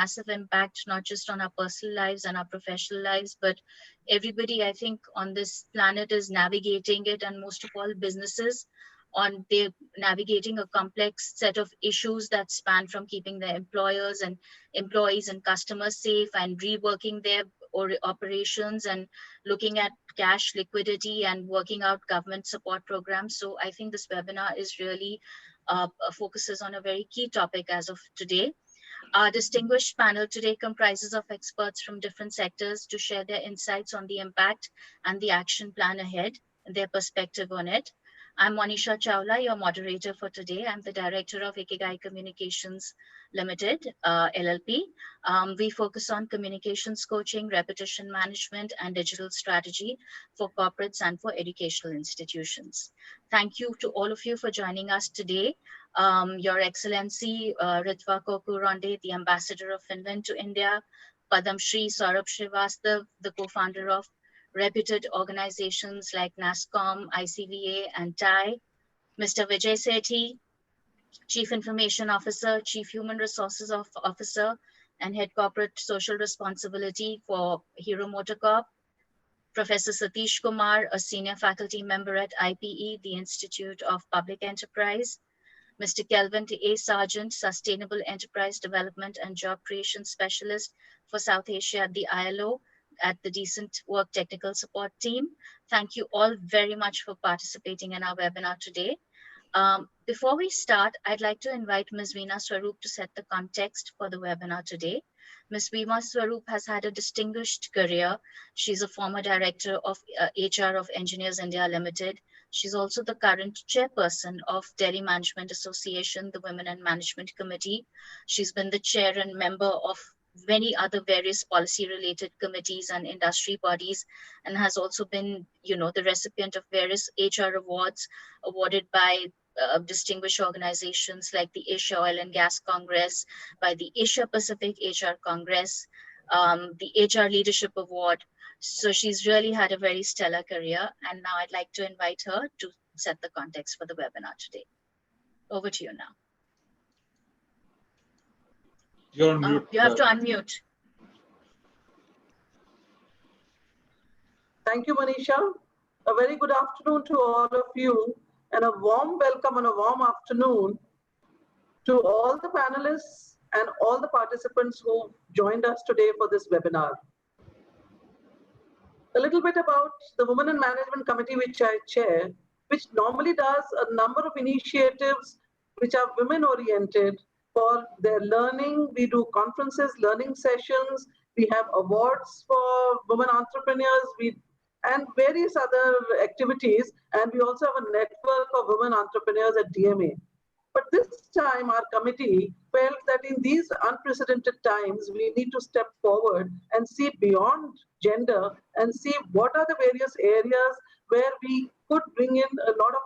massive impact, not just on our personal lives and our professional lives, but everybody, I think, on this planet is navigating it, and most of all businesses they're navigating a complex set of issues that span from keeping their employers and employees and customers safe, and reworking their operations, and looking at cash liquidity and working out government support programs. So I think this webinar is really focuses on a very key topic as of today. Our distinguished panel today comprises of experts from different sectors to share their insights on the impact and the action plan ahead and their perspective on it. I'm Monisha Chawla, your moderator for today. I'm the director of Ikigai Communications Limited, LLP. We focus on communications coaching, repetition management, and digital strategy for corporates and for educational institutions. Thank you to all of you for joining us today. Your Excellency Ritva Kokuronde, the Ambassador of Finland to India, Padam Shri Saurabh Srivastav, the co-founder of reputed organizations like NASSCOM, ICVA, and TIE, Mr. Vijay Satie, Chief Information Officer, Chief Human Resources Officer, and Head Corporate Social Responsibility for Hero MotoCorp, Professor Satish Kumar, a Senior Faculty Member at IPE, the Institute of Public Enterprise, Mr. Kelvin A. Sargent, Sustainable Enterprise Development and Job Creation Specialist for South Asia at the ILO, at the Decent Work Technical Support Team. Thank you all very much for participating in our webinar today. Before we start, I'd like to invite Ms. Veena Swaroop to set the context for the webinar today. Ms. Veena Swaroop has had a distinguished career. She's a former director of HR of Engineers India Limited. She's also the current chairperson of Delhi Management Association, the Women in Management Committee. She's been the chair and member of many other various policy related committees and industry bodies, and has also been, the recipient of various HR awards awarded by distinguished organizations like the Asia Oil and Gas Congress, by the Asia Pacific HR Congress, the HR Leadership Award. So she's really had a very stellar career, and now I'd like to invite her to set the context for the webinar today. Over to you now. You're on mute. You have to unmute. Thank you, Manisha. A very good afternoon to all of you, and a warm welcome and a warm afternoon to all the panelists and all the participants who joined us today for this webinar. A little bit about the Women in Management Committee, which I chair, which normally does a number of initiatives which are women-oriented for their learning. We do conferences, learning sessions, we have awards for women entrepreneurs, and various other activities, and we also have a network of women entrepreneurs at DMA. But this time our committee felt that in these unprecedented times, we need to step forward and see beyond gender and see what are the various areas where we could bring in a lot of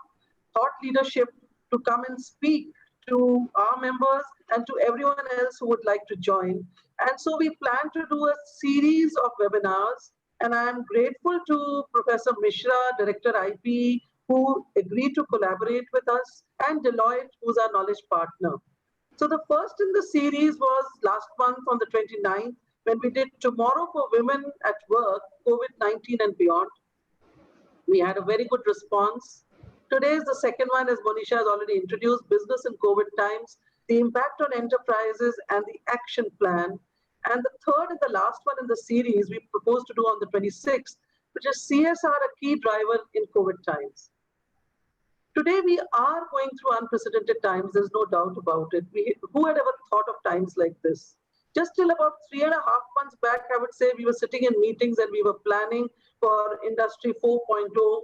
thought leadership to come and speak to our members and to everyone else who would like to join. And so we plan to do a series of webinars, and I am grateful to Professor Mishra, Director IP, who agreed to collaborate with us, and Deloitte, who's our knowledge partner. So the first in the series was last month on the 29th, when we did Tomorrow for Women at Work, COVID-19 and Beyond. We had a very good response. Today is the second one, as Monisha has already introduced, Business in COVID Times, the impact on enterprises and the action plan. And the third and the last one in the series we propose to do on the 26th, which is CSR, a key driver in COVID times. Today we are going through unprecedented times, there's no doubt about it. Who had ever thought of times like this? Just till about 3.5 months back, I would say we were sitting in meetings and we were planning for Industry 4.0.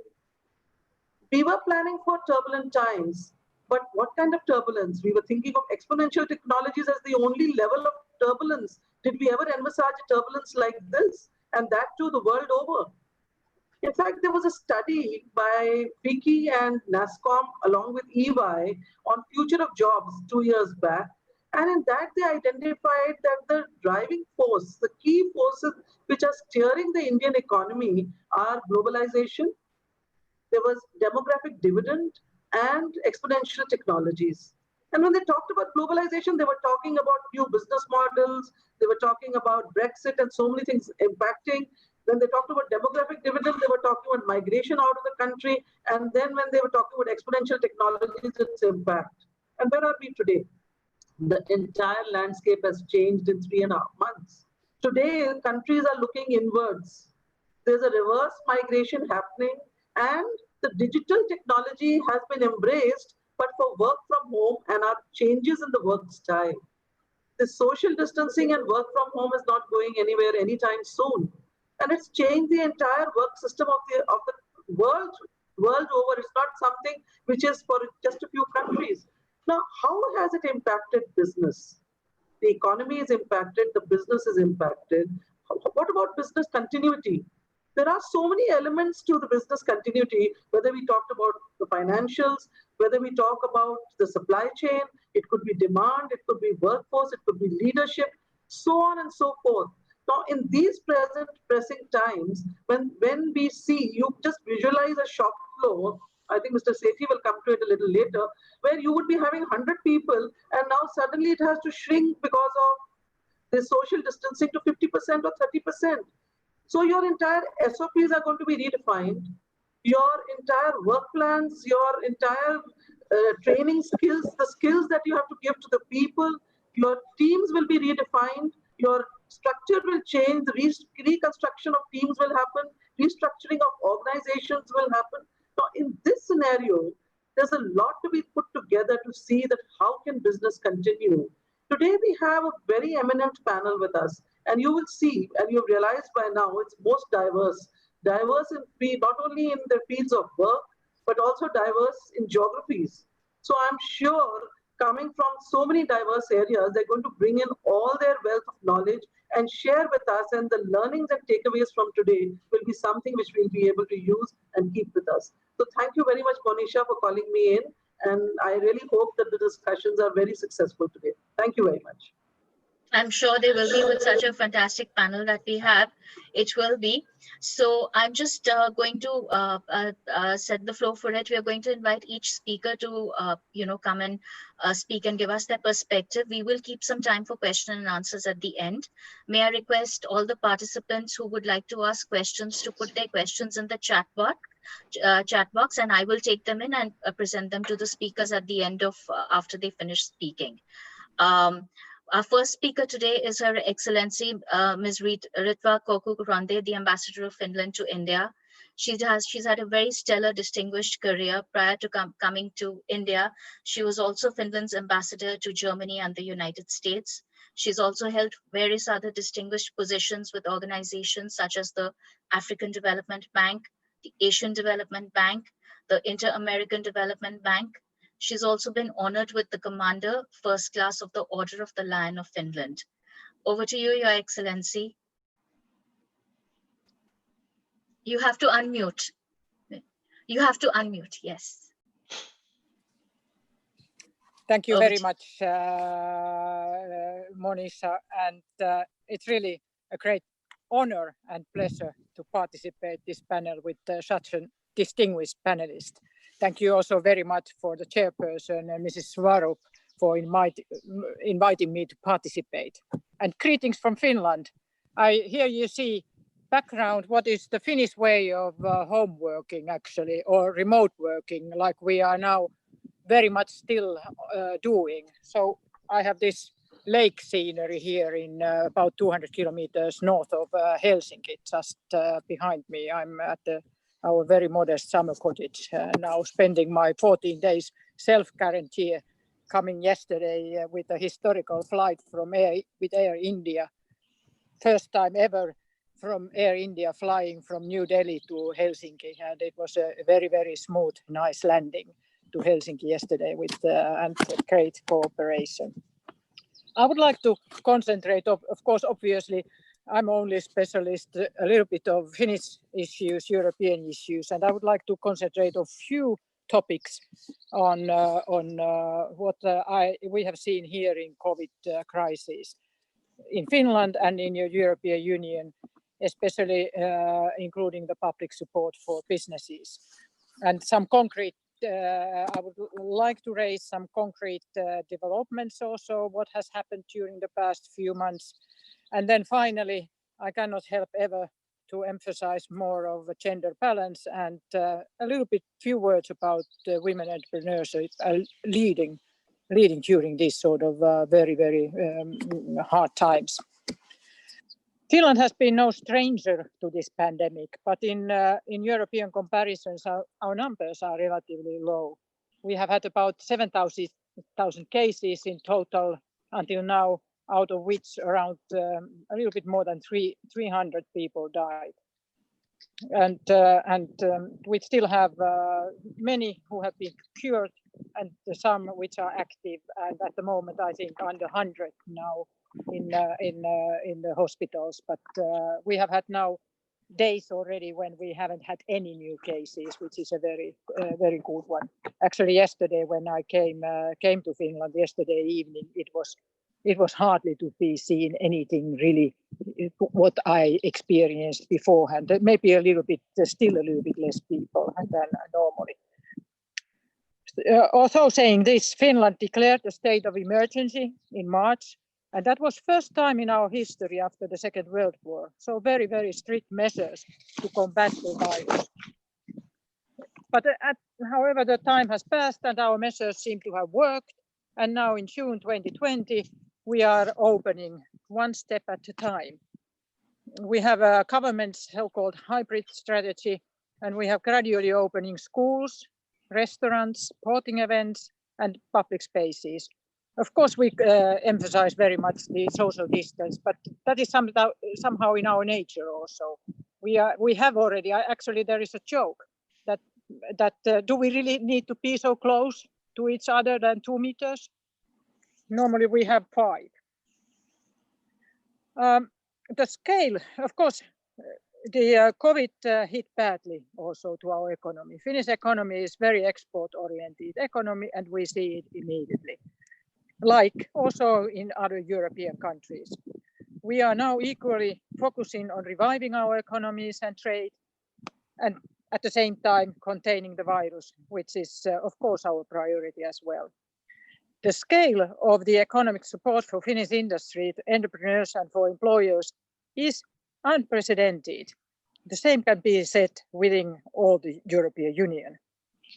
We were planning for turbulent times, but what kind of turbulence? We were thinking of exponential technologies as the only level of turbulence. Did we ever envisage turbulence like this? And that too the world over. In fact, there was a study by FICCI and NASSCOM along with EY on future of jobs 2 years back. And in that, they identified that the driving force, the key forces which are steering the Indian economy are globalization, there was demographic dividend, and exponential technologies. And when they talked about globalization, they were talking about new business models. They were talking about Brexit and so many things impacting. When they talked about demographic dividend, they were talking about migration out of the country. And then when they were talking about exponential technologies, its impact. And where are we today? The entire landscape has changed in 3.5 months. Today, countries are looking inwards. There's a reverse migration happening, and the digital technology has been embraced, but for work from home and our changes in the work style. The social distancing and work from home is not going anywhere anytime soon. And it's changed the entire work system of the world over. It's not something which is for just a few countries. Now, how has it impacted business? The economy is impacted, the business is impacted. What about business continuity? There are so many elements to the business continuity, whether we talked about the financials, whether we talk about the supply chain, it could be demand, it could be workforce, it could be leadership, so on and so forth. Now, in these present pressing times, when we see, you just visualize a shop floor, I think Mr. Satie will come to it a little later, where you would be having 100 people, and now suddenly it has to shrink because of the social distancing to 50% or 30%. So your entire SOPs are going to be redefined. Your entire work plans, your entire training skills, the skills that you have to give to the people, your teams will be redefined. Your structure will change. The reconstruction of teams will happen. Restructuring of organizations will happen. Now, in this scenario, there's a lot to be put together to see that how can business continue. Today, we have a very eminent panel with us, and you will see, and you've realized by now, it's most diverse. Diverse not only in their fields of work, but also diverse in geographies. So I'm sure coming from so many diverse areas, they're going to bring in all their wealth of knowledge and share with us, and the learnings and takeaways from today will be something which we'll be able to use and keep with us. So thank you very much, Monisha, for calling me in, and I really hope that the discussions are very successful today. Thank you very much. I'm sure they will be with such a fantastic panel that we have. It will be. So I'm just going to set the floor for it. We are going to invite each speaker to, come and speak and give us their perspective. We will keep some time for question and answers at the end. May I request all the participants who would like to ask questions to put their questions in the chat box, and I will take them in and present them to the speakers at the end of after they finish speaking. Our first speaker today is Her Excellency Ms. Ritva Kokku-Rande, the Ambassador of Finland to India. She's had a very stellar, distinguished career prior to coming to India. She was also Finland's ambassador to Germany and the United States. She's also held various other distinguished positions with organizations such as the African Development Bank, the Asian Development Bank, the Inter-American Development Bank. She's also been honored with the Commander, First Class of the Order of the Lion of Finland. Over to you, Your Excellency. You have to unmute. You have to unmute, yes. Thank you very much, Monisha. And it's really a great honor and pleasure to participate in this panel with such a distinguished panelist. Thank you also very much for the chairperson, Mrs. Swarup, for inviting me to participate. And greetings from Finland. Here you see background, what is the Finnish way of home working actually, or remote working, like we are now very much still doing. So I have this lake scenery here in about 200 kilometers north of Helsinki, just behind me. I'm at our very modest summer cottage now, spending my 14 days self-quarantine, coming yesterday with a historical flight from Air India. First time ever from Air India flying from New Delhi to Helsinki, and it was a very, very smooth, nice landing to Helsinki yesterday with and great cooperation. I would like to concentrate, of course, obviously, I'm only a specialist a little bit of Finnish issues, European issues, and I would like to concentrate on few topics on what we have seen here in COVID crisis in Finland and in the European Union, especially including the public support for businesses and some concrete I would like to raise some concrete developments also, what has happened during the past few months. And then finally, I cannot help ever to emphasize more of a gender balance and a little bit few words about women entrepreneurs leading during these sort of very, very hard times. Finland has been no stranger to this pandemic, but in European comparisons, our numbers are relatively low. We have had about 7,000 cases in total until now, out of which around a little bit more than 300 people died. And we still have many who have been cured and some which are active. And at the moment, I think under 100 now in the hospitals. But we have had now days already when we haven't had any new cases, which is a very good one. Actually, yesterday when I came to Finland yesterday evening, it was hardly to be seen anything really what I experienced beforehand. Maybe still a little bit less people than normally. Also saying this, Finland declared a state of emergency in March, and that was first time in our history after the Second World War. So very, very strict measures to combat the virus. But however, the time has passed and our measures seem to have worked. And now in June 2020, we are opening one step at a time. We have a government's so-called hybrid strategy, and we have gradually opening schools, restaurants, sporting events, and public spaces. Of course, we emphasize very much the social distance, but that is somehow in our nature also. We have already, actually there is a joke that do we really need to be so close to each other than 2 meters? Normally we have 5. The scale, of course, the COVID hit badly also to our economy. Finnish economy is very export-oriented economy, and we see it immediately, like also in other European countries. We are now equally focusing on reviving our economies and trade, and at the same time containing the virus, which is of course our priority as well. The scale of the economic support for Finnish industry, entrepreneurs and for employers is unprecedented. The same can be said within all the European Union.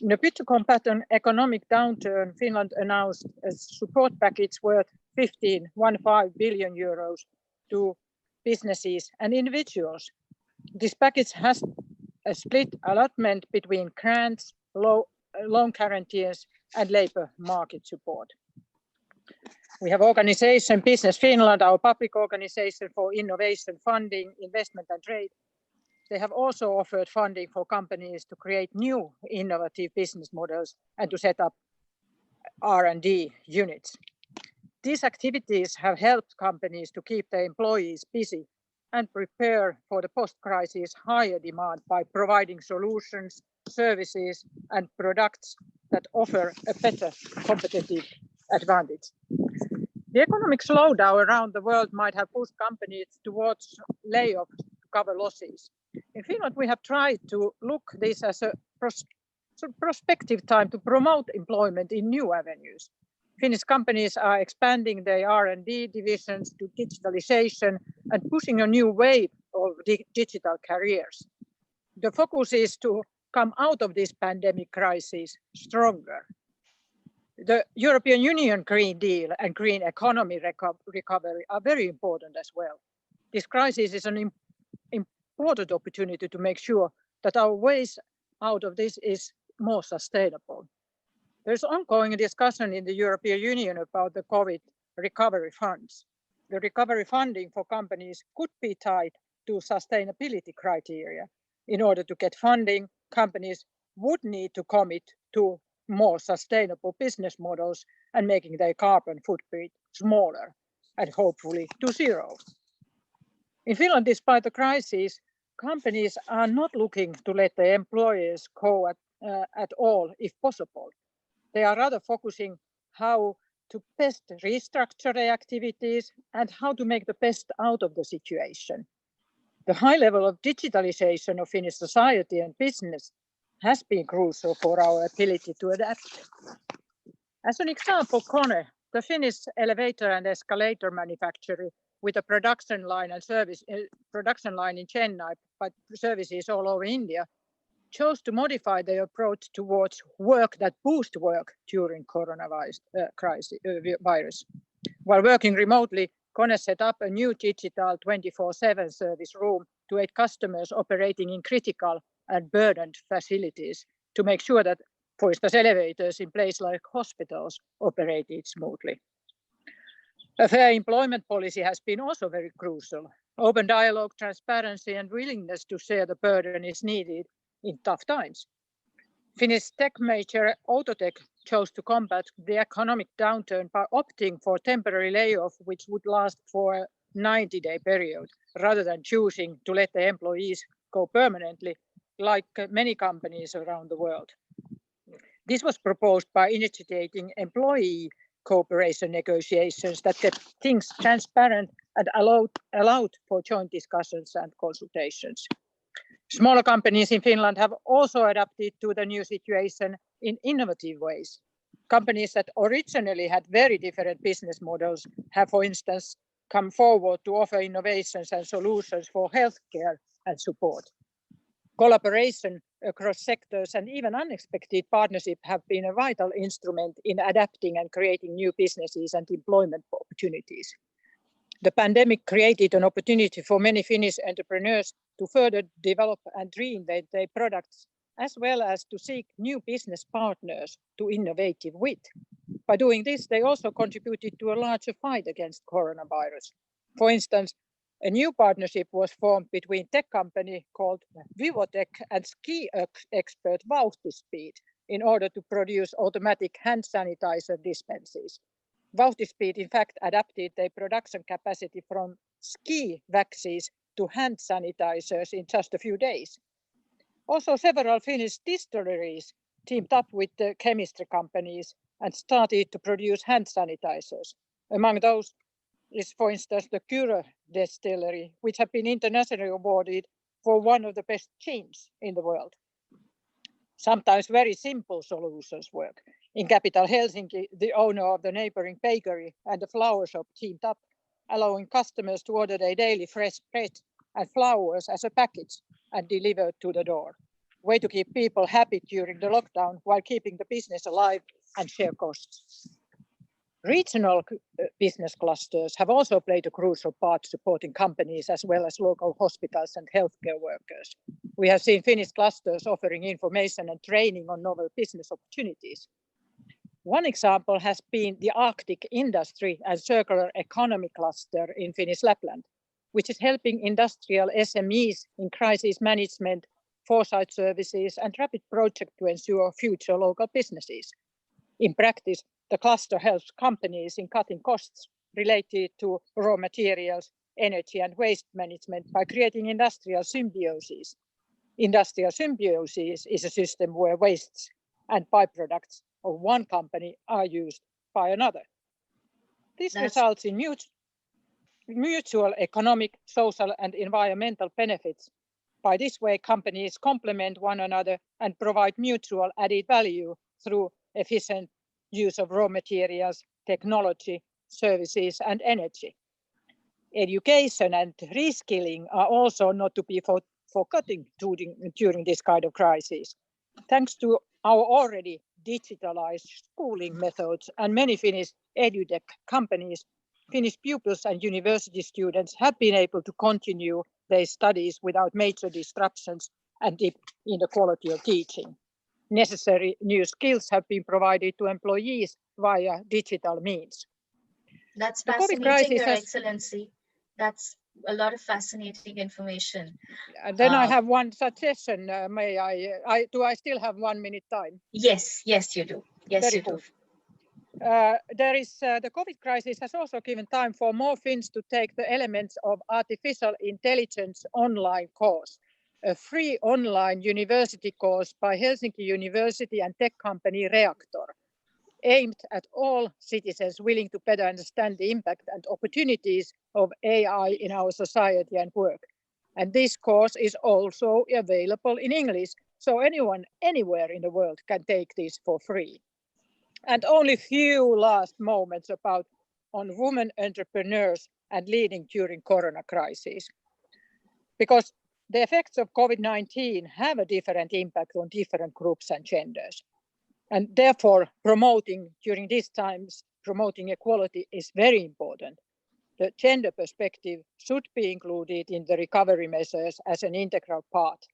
In a bid to combat an economic downturn, Finland announced a support package worth 15 billion euros to businesses and individuals. This package has a split allotment between grants, loan guarantees, and labour market support. We have organization Business Finland, our public organization for innovation, funding, investment and trade. They have also offered funding for companies to create new innovative business models and to set up R&D units. These activities have helped companies to keep their employees busy and prepare for the post-crisis higher demand by providing solutions, services and products that offer a better competitive advantage. The economic slowdown around the world might have pushed companies towards layoffs to cover losses. In Finland, we have tried to look this as a prospective time to promote employment in new avenues. Finnish companies are expanding their R&D divisions to digitalization and pushing a new wave of digital careers. The focus is to come out of this pandemic crisis stronger. The European Union Green Deal and green economy recovery are very important as well. This crisis is an important opportunity to make sure that our ways out of this is more sustainable. There's ongoing discussion in the European Union about the COVID recovery funds. The recovery funding for companies could be tied to sustainability criteria. In order to get funding, companies would need to commit to more sustainable business models and making their carbon footprint smaller and hopefully to zero. In Finland, despite the crisis, companies are not looking to let their employees go at all if possible. They are rather focusing how to best restructure their activities and how to make the best out of the situation. The high level of digitalization of Finnish society and business has been crucial for our ability to adapt. As an example, Kone, the Finnish elevator and escalator manufacturer with a production line and production line in Chennai, but services all over India, chose to modify their approach towards work that boosts work during coronavirus virus. While working remotely, Kone set up a new digital 24/7 service room to aid customers operating in critical and burdened facilities to make sure that, for instance, elevators in places like hospitals operated smoothly. A fair employment policy has been also very crucial. Open dialogue, transparency, and willingness to share the burden is needed in tough times. Finnish tech major Autotech chose to combat the economic downturn by opting for temporary layoff, which would last for a 90-day period, rather than choosing to let the employees go permanently, like many companies around the world. This was proposed by initiating employee cooperation negotiations that kept things transparent and allowed for joint discussions and consultations. Smaller companies in Finland have also adapted to the new situation in innovative ways. Companies that originally had very different business models have, for instance, come forward to offer innovations and solutions for healthcare and support. Collaboration across sectors and even unexpected partnership have been a vital instrument in adapting and creating new businesses and employment opportunities. The pandemic created an opportunity for many Finnish entrepreneurs to further develop and reinvent their products, as well as to seek new business partners to innovate with. By doing this, they also contributed to a larger fight against coronavirus. For instance, a new partnership was formed between tech company called Vivotech and ski expert Vauhtispeed in order to produce automatic hand sanitizer dispenses. Vauhtispeed, in fact, adapted their production capacity from ski vaccines to hand sanitizers in just a few days. Also, several Finnish distilleries teamed up with the chemistry companies and started to produce hand sanitizers. Among those is, for instance, the Kyrö distillery, which have been internationally awarded for one of the best gins in the world. Sometimes very simple solutions work. In capital Helsinki, the owner of the neighboring bakery and the flower shop teamed up, allowing customers to order their daily fresh bread and flowers as a package and delivered to the door. Way to keep people happy during the lockdown while keeping the business alive and share costs. Regional business clusters have also played a crucial part supporting companies as well as local hospitals and healthcare workers. We have seen Finnish clusters offering information and training on novel business opportunities. One example has been the Arctic Industry and Circular Economy Cluster in Finnish Lapland, which is helping industrial SMEs in crisis management, foresight services, and rapid project to ensure future local businesses. In practice, the cluster helps companies in cutting costs related to raw materials, energy, and waste management by creating industrial symbiosis. Industrial symbiosis is a system where wastes and byproducts of one company are used by another. This results in mutual economic, social, and environmental benefits. By this way, companies complement one another and provide mutual added value through efficient use of raw materials, technology, services, and energy. Education and reskilling are also not to be forgotten during this kind of crisis. Thanks to our already digitalized schooling methods and many Finnish edutech companies, Finnish pupils and university students have been able to continue their studies without major disruptions and dip in the quality of teaching. Necessary new skills have been provided to employees via digital means. That's fascinating, Your Excellency. That's a lot of fascinating information. Then I have one suggestion. May I? Do I still have 1 minute time? Yes, you do. Yes, Very you cool. do. The COVID crisis has also given time for more Finns to take the elements of artificial intelligence online course, a free online university course by Helsinki University and tech company Reaktor, aimed at all citizens willing to better understand the impact and opportunities of AI in our society and work. And this course is also available in English So anyone, anywhere in the world can take these for free. And only few last moments about on women entrepreneurs and leading during Corona crisis. Because the effects of COVID-19 have a different impact on different groups and genders. And therefore, promoting during these times, promoting equality is very important. The gender perspective should be included in the recovery measures as an integral part.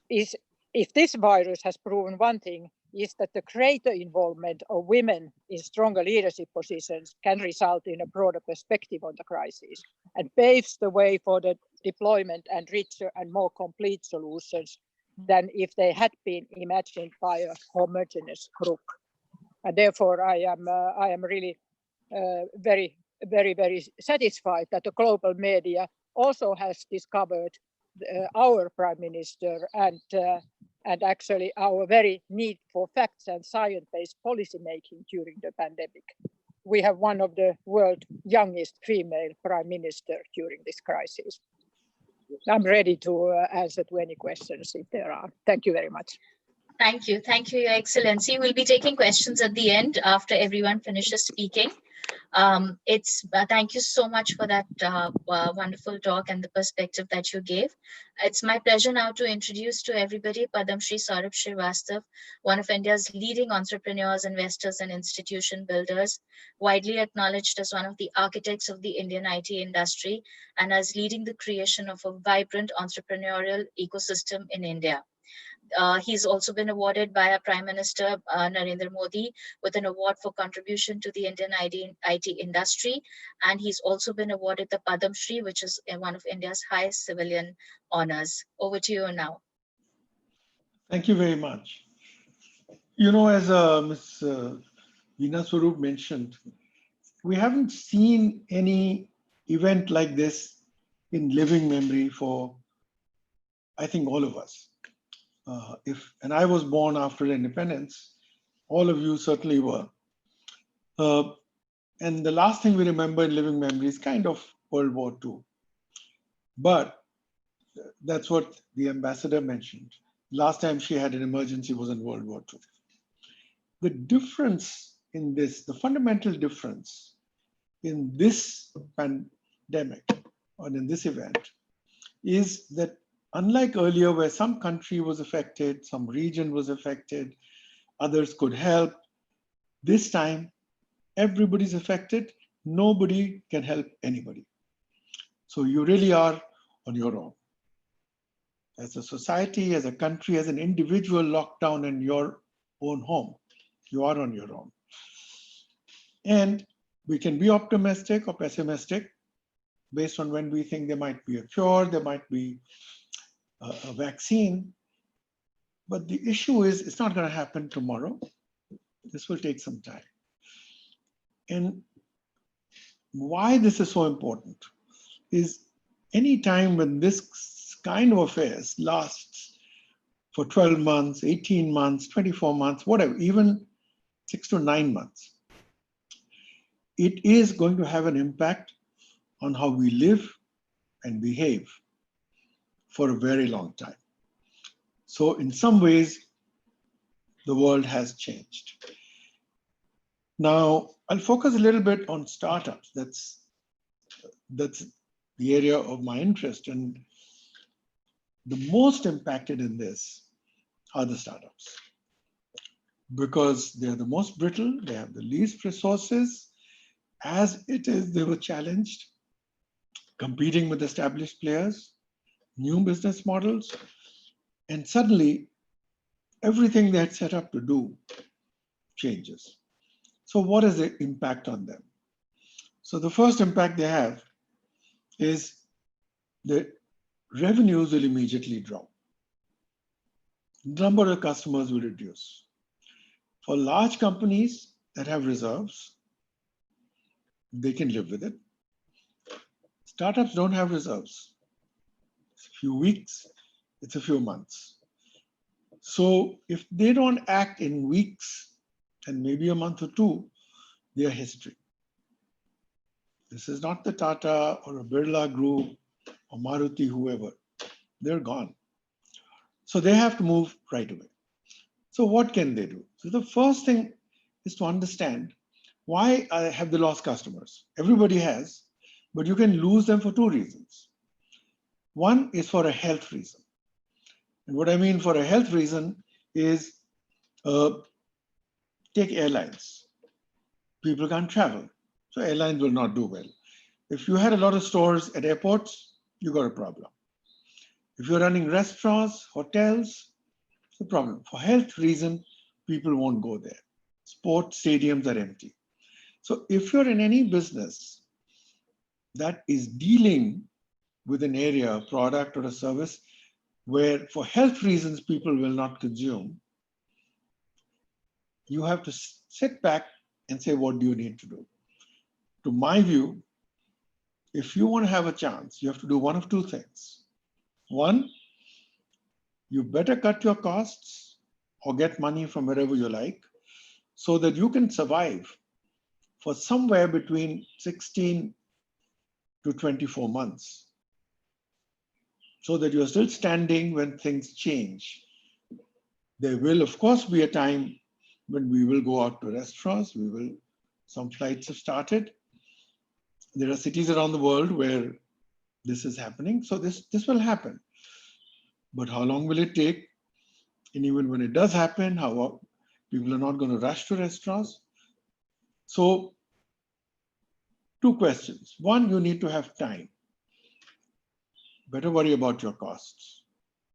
If this virus has proven one thing, is that the greater involvement of women in stronger leadership positions can result in a broader perspective on the crisis and paves the way for the deployment and richer and more complete solutions than if they had been imagined by a homogeneous group. And therefore, I am really very, very satisfied that the global media also has discovered our Prime Minister and actually our very need for facts and science-based policy making during the pandemic. We have one of the world's youngest female Prime Minister during this crisis. I'm ready to answer to any questions if there are. Thank you very much. Thank you, Your Excellency. We'll be taking questions at the end after everyone finishes speaking. Thank you so much for that wonderful talk and the perspective that you gave. It's my pleasure now to introduce to everybody Padam Shri Saurabh Srivastav, one of India's leading entrepreneurs, investors, and institution builders, widely acknowledged as one of the architects of the Indian IT industry and as leading the creation of a vibrant entrepreneurial ecosystem in India. He's also been awarded by our Prime Minister Narendra Modi with an award for contribution to the Indian IT industry. And he's also been awarded the Padam Shri, which is one of India's highest civilian honors. Over to you now. Thank you very much. You know, as Ms. Veena Swarup mentioned, we haven't seen any event like this in living memory for, I think, all of us. And I was born after independence, all of you certainly were. And the last thing we remember in living memory is kind of World War II. But that's what the ambassador mentioned. Last time she had an emergency was in World War II. The difference in this, the fundamental difference in this pandemic or in this event is that unlike earlier where some country was affected, some region was affected, others could help, this time everybody's affected, nobody can help anybody. So you really are on your own. As a society, as a country, as an individual locked down in your own home, you are on your own. And we can be optimistic or pessimistic based on when we think there might be a cure, there might be a vaccine. But the issue is it's not going to happen tomorrow. This will take some time. And why this is so important is any time when this kind of affairs lasts for 12 months, 18 months, 24 months, whatever, even 6 to 9 months, it is going to have an impact on how we live and behave for a very long time. So in some ways, the world has changed. Now, I'll focus a little bit on startups. That's the area of my interest. And the most impacted in this are the startups because they're the most brittle, they have the least resources. As it is, they were challenged, competing with established players, new business models, and suddenly everything they had set up to do changes. So what is the impact on them? So the first impact they have is the revenues will immediately drop. Number of customers will reduce. For large companies that have reserves, they can live with it. Startups don't have reserves. It's a few weeks, it's a few months. So if they don't act in weeks and maybe a month or two, they are history. This is not the Tata or a Birla Group or Maruti, whoever. They're gone. So they have to move right away. So what can they do? So the first thing is to understand why have they lost customers? Everybody has, but you can lose them for two reasons. One is for a health reason. And what I mean for a health reason is take airlines. People can't travel, so airlines will not do well. If you had a lot of stores at airports, you got a problem. If you're running restaurants, hotels, it's a problem. For health reason, people won't go there. Sports stadiums are empty. So if you're in any business that is dealing with an area, a product or a service, where for health reasons people will not consume, you have to sit back and say, what do you need to do? To my view, if you want to have a chance, you have to do one of two things. One, you better cut your costs or get money from wherever you like so that you can survive for somewhere between 16 to 24 months, so that you're still standing when things change. There will, of course, be a time when we will go out to restaurants. Some flights have started. There are cities around the world where this is happening. So this will happen. But how long will it take? And even when it does happen, how people are not going to rush to restaurants. So two questions. One, you need to have time. Better worry about your costs.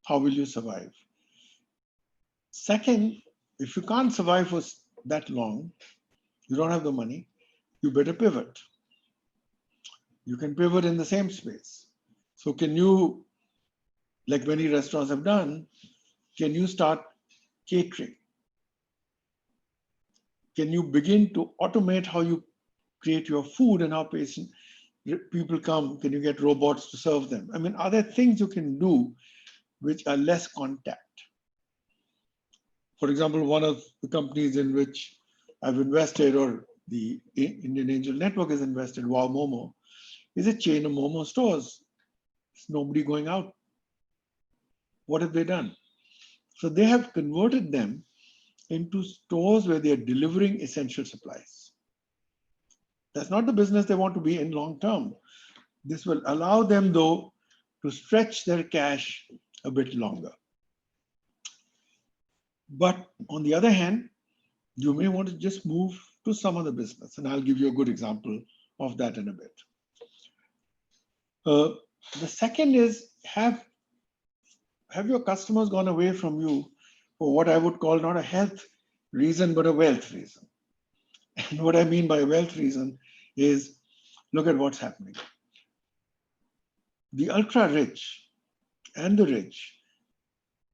How will you survive? Second, if you can't survive for that long, you don't have the money, you better pivot. You can pivot in the same space. So can you, like many restaurants have done, can you start catering? Can you begin to automate how you create your food and how people come? Can you get robots to serve them? I mean, are there things you can do which are less contact? For example, one of the companies in which I've invested, or the Indian Angel Network has invested, Wow Momo, is a chain of Momo stores. There's nobody going out. What have they done? So they have converted them into stores where they are delivering essential supplies. That's not the business they want to be in long term. This will allow them, though, to stretch their cash a bit longer. But on the other hand, you may want to just move to some other business. And I'll give you a good example of that in a bit. The second is, have your customers gone away from you for what I would call not a health reason, but a wealth reason? And what I mean by a wealth reason is, look at what's happening. The ultra rich and the rich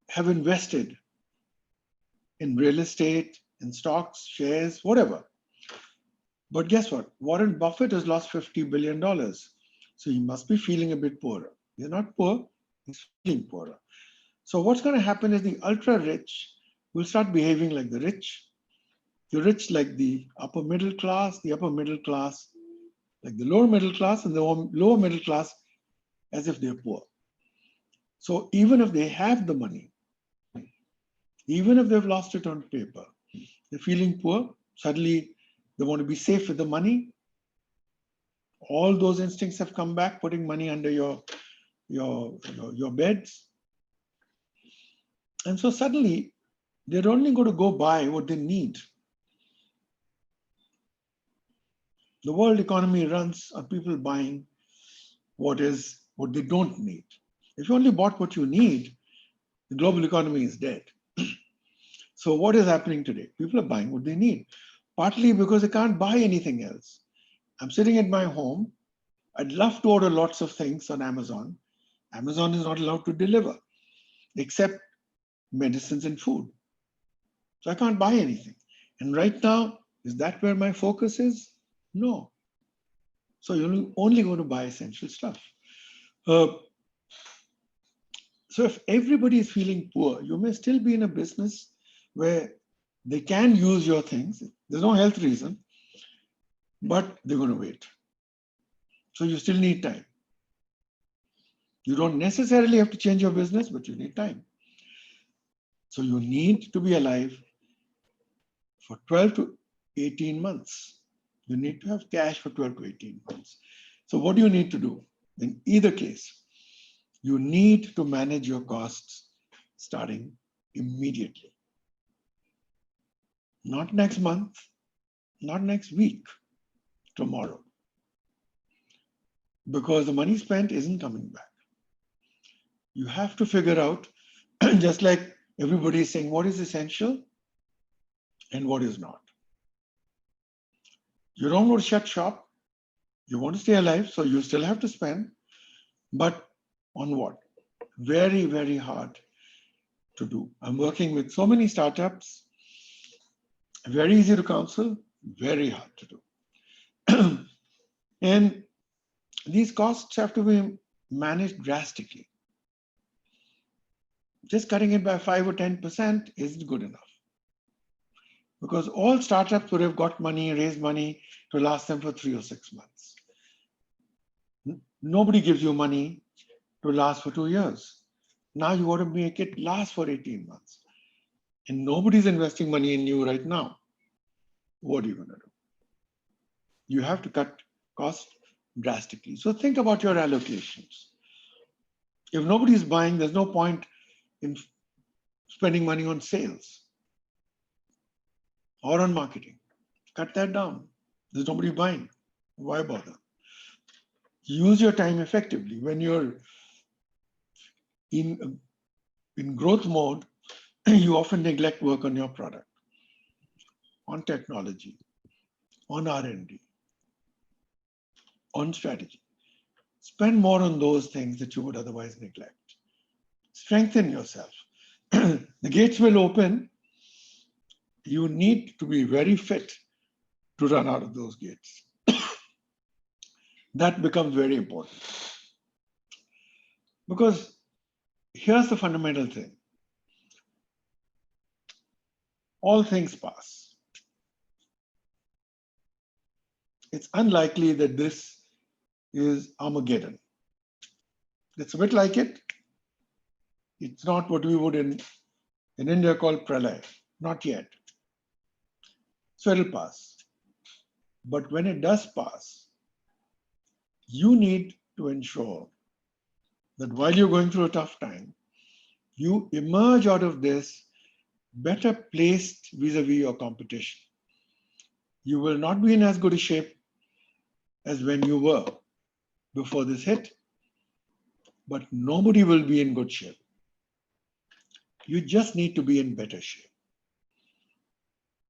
have invested in real estate, in stocks, shares, whatever. But guess what? Warren Buffett has lost $50 billion. So he must be feeling a bit poorer. He's not poor, he's feeling poorer. So what's going to happen is the ultra rich will start behaving like the rich like the upper middle class, the upper middle class like the lower middle class, and the lower middle class as if they're poor. So even if they have the money, even if they've lost it on paper, they're feeling poor, suddenly they want to be safe with the money. All those instincts have come back, putting money under your beds. And so suddenly they're only going to go buy what they need. The world economy runs on people buying what they don't need. If you only bought what you need, the global economy is dead. So what is happening today? People are buying what they need, partly because they can't buy anything else. I'm sitting at my home. I'd love to order lots of things on Amazon. Amazon is not allowed to deliver, except medicines and food. So I can't buy anything. And right now, is that where my focus is? No. So you're only going to buy essential stuff. So if everybody is feeling poor, you may still be in a business where they can use your things. There's no health reason, but they're going to wait. So you still need time. You don't necessarily have to change your business, but you need time. So you need to be alive for 12 to 18 months. You need to have cash for 12 to 18 months. So what do you need to do? In either case, you need to manage your costs starting immediately. Not next month, not next week, tomorrow. Because the money spent isn't coming back. You have to figure out, just like everybody is saying, what is essential and what is not. You don't want to shut shop. You want to stay alive, so you still have to spend. But on what? Very, very hard to do. I'm working with so many startups. Very easy to counsel, very hard to do. And these costs have to be managed drastically. Just cutting it by 5 or 10% isn't good enough. Because all startups would have got money, raised money to last them for 3 or 6 months. Nobody gives you money to last for 2 years. Now you want to make it last for 18 months. And nobody's investing money in you right now. What are you going to do? You have to cut costs drastically. So think about your allocations. If nobody's buying, there's no point in spending money on sales or on marketing. Cut that down. There's nobody buying. Why bother? Use your time effectively. When you're in growth mode, you often neglect work on your product, on technology, on R&D, on strategy. Spend more on those things that you would otherwise neglect. Strengthen yourself. The gates will open. You need to be very fit to run out of those gates. That becomes very important. Because here's the fundamental thing. All things pass. It's unlikely that this is Armageddon. It's a bit like it. It's not what we would in India call pralaya. Not yet. So it'll pass. But when it does pass, you need to ensure that while you're going through a tough time, you emerge out of this better placed vis-a-vis your competition. You will not be in as good a shape as when you were before this hit, but nobody will be in good shape. You just need to be in better shape.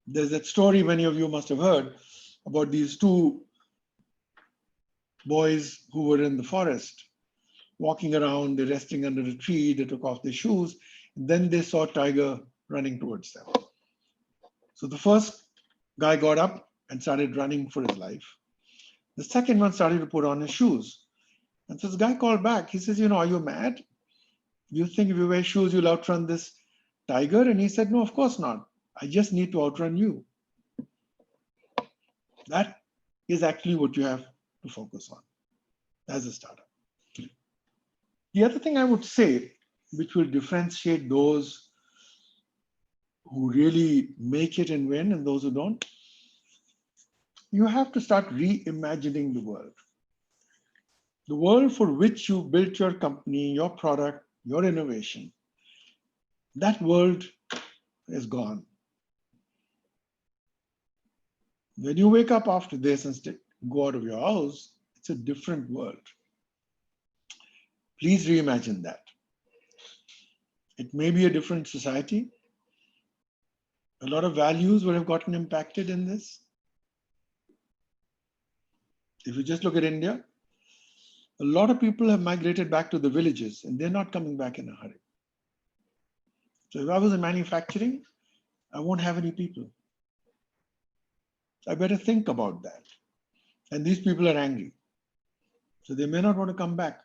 There's that story many of you must have heard about these two boys who were in the forest, walking around, they're resting under a tree, they took off their shoes, and then they saw a tiger running towards them. So the first guy got up and started running for his life. The second one started to put on his shoes. And so this guy called back. He says, are you mad? You think if you wear shoes, you'll outrun this tiger? And he said, no, of course not. I just need to outrun you. That is actually what you have to focus on as a startup. The other thing I would say, which will differentiate those who really make it and win and those who don't, you have to start reimagining the world. The world for which you built your company, your product, your innovation, that world is gone. When you wake up after this and go out of your house, it's a different world. Please reimagine that. It may be a different society. A lot of values would have gotten impacted in this. If you just look at India, a lot of people have migrated back to the villages and they're not coming back in a hurry. So if I was in manufacturing, I won't have any people. I better think about that. And these people are angry. So they may not want to come back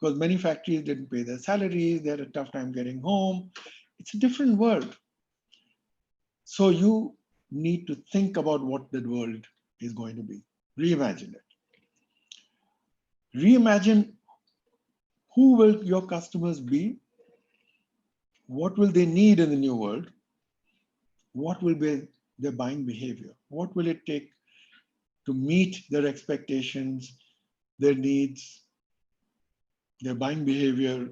because many factories didn't pay their salaries. They had a tough time getting home. It's a different world. So you need to think about what that world is going to be. Reimagine it. Reimagine who will your customers be what will they need in the new world? What will be their buying behavior? What will it take to meet their expectations, their needs, their buying behavior?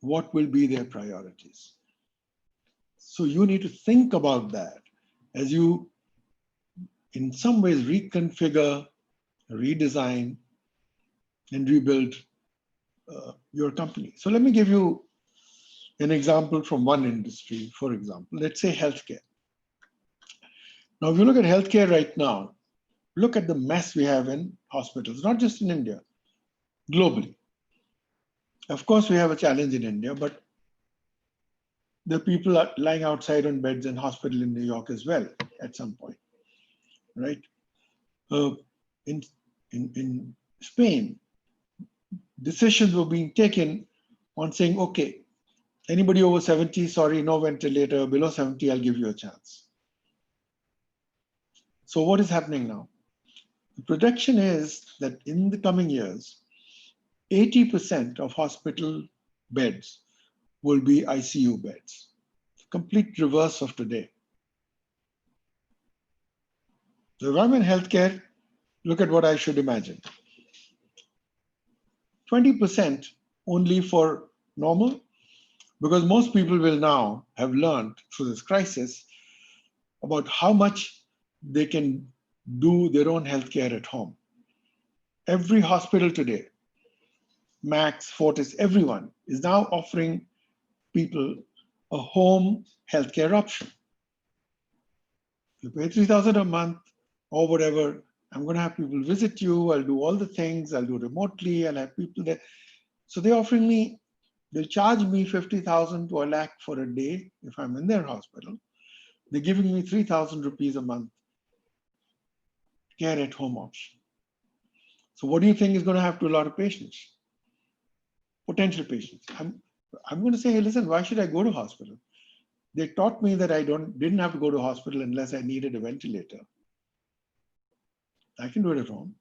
What will be their priorities? So you need to think about that as you, in some ways, reconfigure, redesign, and rebuild your company. So let me give you an example from one industry, for example. Let's say healthcare. Now, if you look at healthcare right now, look at the mess we have in hospitals, not just in India, globally. Of course, we have a challenge in India, but the people are lying outside on beds in hospital in New York as well at some point, right? In Spain, decisions were being taken on saying, okay, anybody over 70, sorry, no ventilator, below 70, I'll give you a chance. So what is happening now? The projection is that in the coming years, 80% of hospital beds will be ICU beds. Complete reverse of today. So if I'm in healthcare, look at what I should imagine. 20% only for normal, because most people will now have learned through this crisis about how much they can do their own healthcare at home. Every hospital today, Max, Fortis, everyone is now offering people a home healthcare option. You pay $3,000 a month or whatever. I'm going to have people visit you. I'll do all the things. I'll do remotely. I'll have people there. So they're offering me, they'll charge me 50,000 to a lakh for a day if I'm in their hospital. They're giving me 3,000 rupees a month care at home option. So what do you think is going to happen to a lot of patients? Potential patients. I'm going to say, hey, listen, why should I go to hospital? They taught me that I didn't have to go to hospital unless I needed a ventilator. I can do it at home.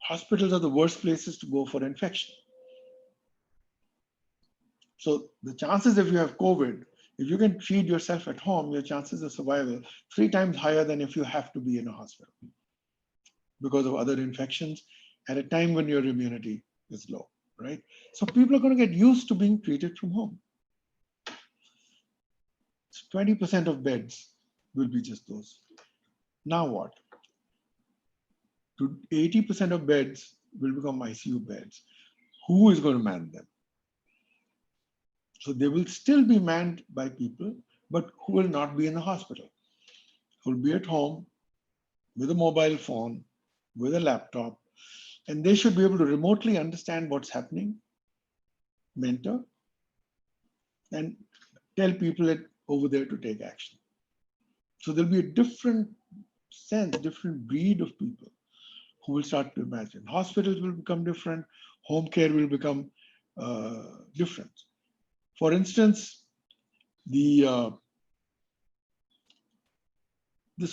Hospitals are the worst places to go for infection. So the chances if you have COVID, if you can treat yourself at home, your chances of survival 3 times higher than if you have to be in a hospital because of other infections at a time when your immunity is low, right? So people are going to get used to being treated from home. 20% of beds will be just those. Now what? 80% of beds will become ICU beds. Who is going to man them? So they will still be manned by people, but who will not be in the hospital? Who will be at home with a mobile phone, with a laptop, and they should be able to remotely understand what's happening, mentor, and tell people over there to take action. So there'll be a different sense, different breed of people who will start to imagine. Hospitals will become different, home care will become different. For instance, this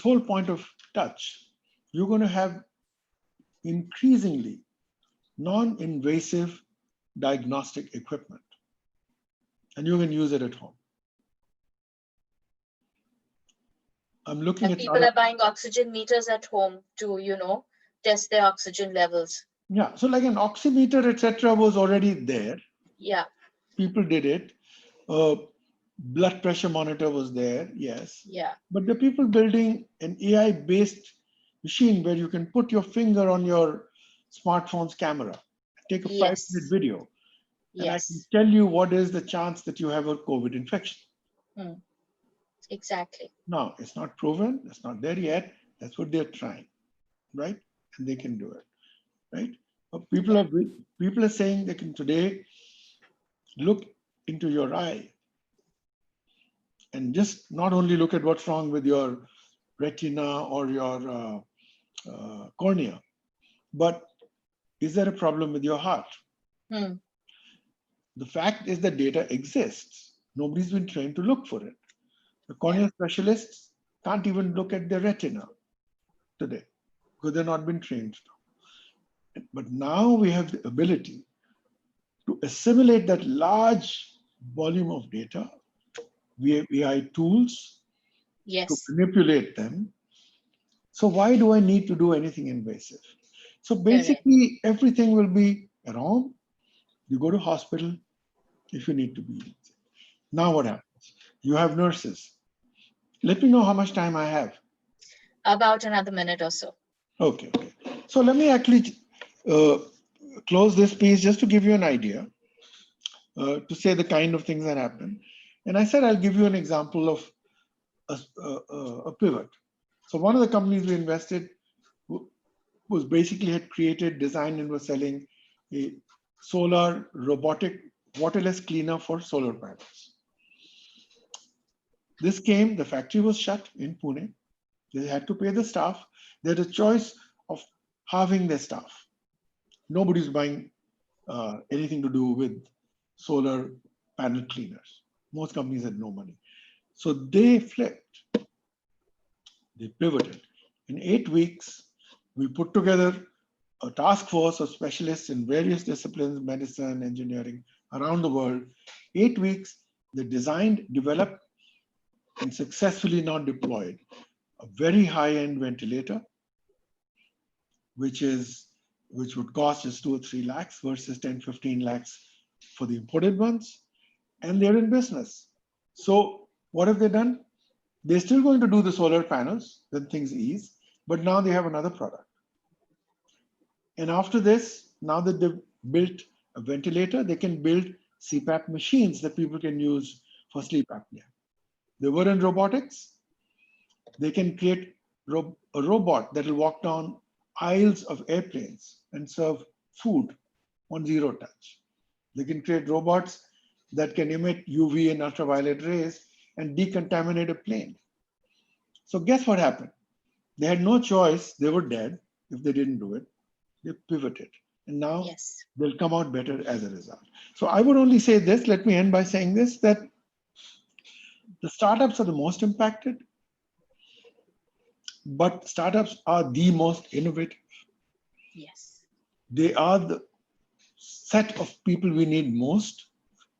whole point of touch, you're going to have increasingly non-invasive diagnostic equipment, and you can use it at home. I'm looking at people are buying oxygen meters at home to, test their oxygen levels. Yeah, so like an oximeter, etc., was already there. Yeah. People did it. Blood pressure monitor was there, yes. Yeah. But the people building an AI-based machine where you can put your finger on your smartphone's camera, take a 5-minute video, and I can tell you what is the chance that you have a COVID infection. Exactly. Now, it's not proven, it's not there yet. That's what they're trying, right? And they can do it, right? But people are saying they can today look into your eye and just not only look at what's wrong with your retina or your cornea, but is there a problem with your heart? The fact is that data exists. Nobody's been trained to look for it. The corneal specialists can't even look at the retina today because they've not been trained. But now we have the ability to assimilate that large volume of data, AI tools to Yes. manipulate them. So why do I need to do anything invasive? So Correct. basically, everything will be at home. You go to hospital if you need to be. Now what happens? You have nurses. Let me know how much time I have. About another minute or so. Okay. So let me actually close this piece just to give you an idea, to say the kind of things that happen. And I said I'll give you an example of a pivot. So one of the companies we invested was basically had created, designed, and was selling a solar robotic waterless cleaner for solar panels. This came, the factory was shut in Pune. They had to pay the staff. They had a choice of halving their staff. Nobody's buying anything to do with solar panel cleaners. Most companies had no money. So they flipped. They pivoted. In 8 weeks, we put together a task force of specialists in various disciplines, medicine, engineering, around the world. 8 weeks, they designed, developed, and successfully now deployed a very high-end ventilator, which would cost just 2 or 3 lakhs versus 10, 15 lakhs for the imported ones. And they're in business. So what have they done? They're still going to do the solar panels when things ease, but now they have another product. And after this, now that they've built a ventilator, they can build CPAP machines that people can use for sleep apnea. They were in robotics. They can create a robot that will walk down aisles of airplanes and serve food on zero touch. They can create robots that can emit UV and ultraviolet rays and decontaminate a plane. So guess what happened? They had no choice. They were dead if they didn't do it. They pivoted. And now Yes. they'll come out better as a result. So I would only say this, let me end by saying this, that the startups are the most impacted, but startups are the most innovative. Yes. They are the set of people we need most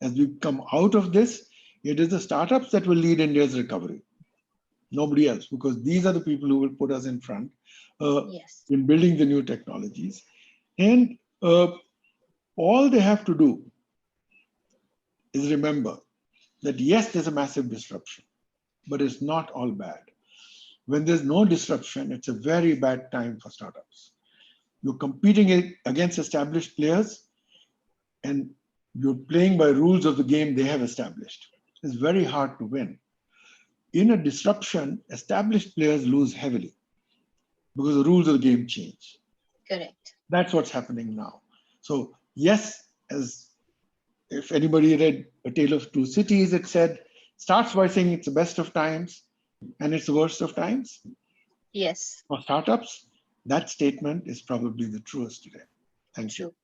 as we come out of this. It is the startups that will lead India's recovery. Nobody else, because these are the people who will put us in front Yes. in building the new technologies. And all they have to do is remember that yes, there's a massive disruption, but it's not all bad. When there's no disruption, it's a very bad time for startups. You're competing against established players and you're playing by rules of the game they have established. It's very hard to win. In a disruption, established players lose heavily because the rules of the game change. Correct. That's what's happening now. So yes, as if anybody read A Tale of Two Cities, it said, starts by saying it's the best of times and it's the worst of times. Yes. For startups, that statement is probably the truest today. Thank you. True.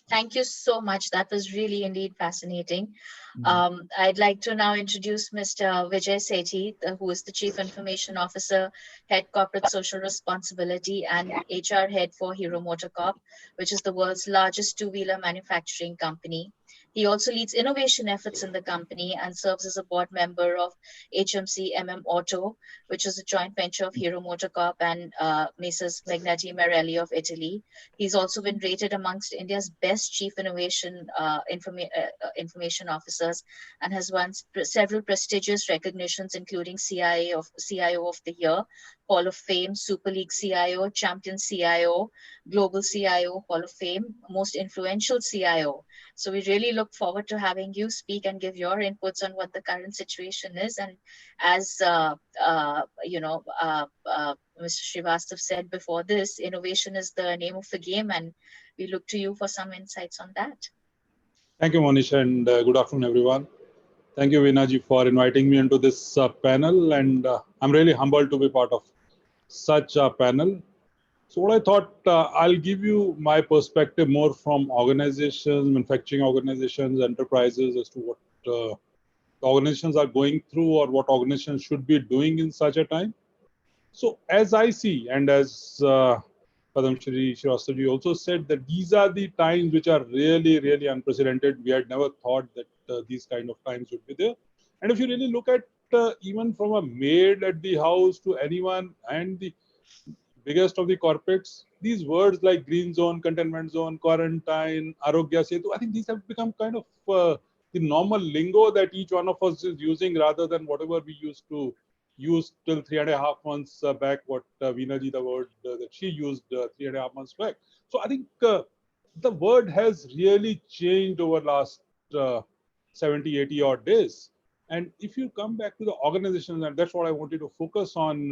Thank you so much. That was really indeed fascinating. I'd like to now introduce Mr. Vijay Satie, who is the Chief Information Officer, Head Corporate Social Responsibility, and HR Head for Hero MotoCorp, which is the world's largest two-wheeler manufacturing company. He also leads innovation efforts in the company and serves as a board member of HMC Auto, which is a joint venture of Hero MotoCorp and Messrs. Magneti Marelli of Italy. He's also been rated amongst India's best chief innovation information officers and has won several prestigious recognitions, including CIO of the Year, Hall of Fame, Super League CIO, Champion CIO, Global CIO, Hall of Fame, Most Influential CIO. So we really look forward to having you speak and give your inputs on what the current situation is. And as Mr. Srivastav said before this, innovation is the name of the game, and we look to you for some insights on that. Thank you, Monisha, and good afternoon, everyone. Thank you, Vinaji, for inviting me into this panel, and I'm really humbled to be part of such a panel. So what I thought, I'll give you my perspective more from organizations, manufacturing organizations, enterprises, as to what the organizations are going through or what organizations should be doing in such a time. So as I see, and as Padam Shri Srivastava also said that these are the times which are really, really unprecedented. We had never thought that these kind of times would be there. And if you really look at even from a maid at the house to anyone and the biggest of the corporates, these words like green zone, containment zone, quarantine, Arogya Setu, I think these have become kind of the normal lingo that each one of us is using rather than whatever we used to use till 3.5 months back, what Veena ji, the word that she used 3.5 months back. So I think the word has really changed over last 70, 80 odd days. And if you come back to the organizations, and that's what I wanted to focus on,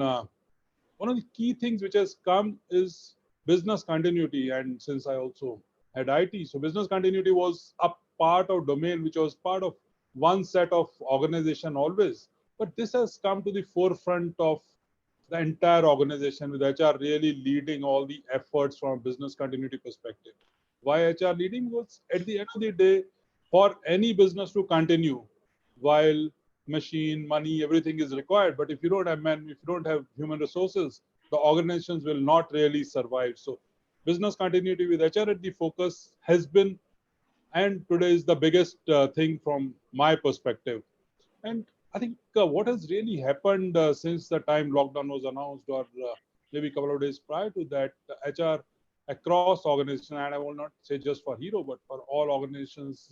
one of the key things which has come is business continuity. And since I also had IT, so business continuity was a part of domain which was part of one set of organization always. But this has come to the forefront of the entire organization with HR really leading all the efforts from a business continuity perspective. Why HR leading? Was at the end of the day, for any business to continue, while machine, money, everything is required. But if you don't have men, if you don't have human resources, the organizations will not really survive. So business continuity with HR at the focus has been, and today is the biggest thing from my perspective. And I think what has really happened since the time lockdown was announced, or maybe a couple of days prior to that, HR across organizations, and I will not say just for Hero, but for all organizations,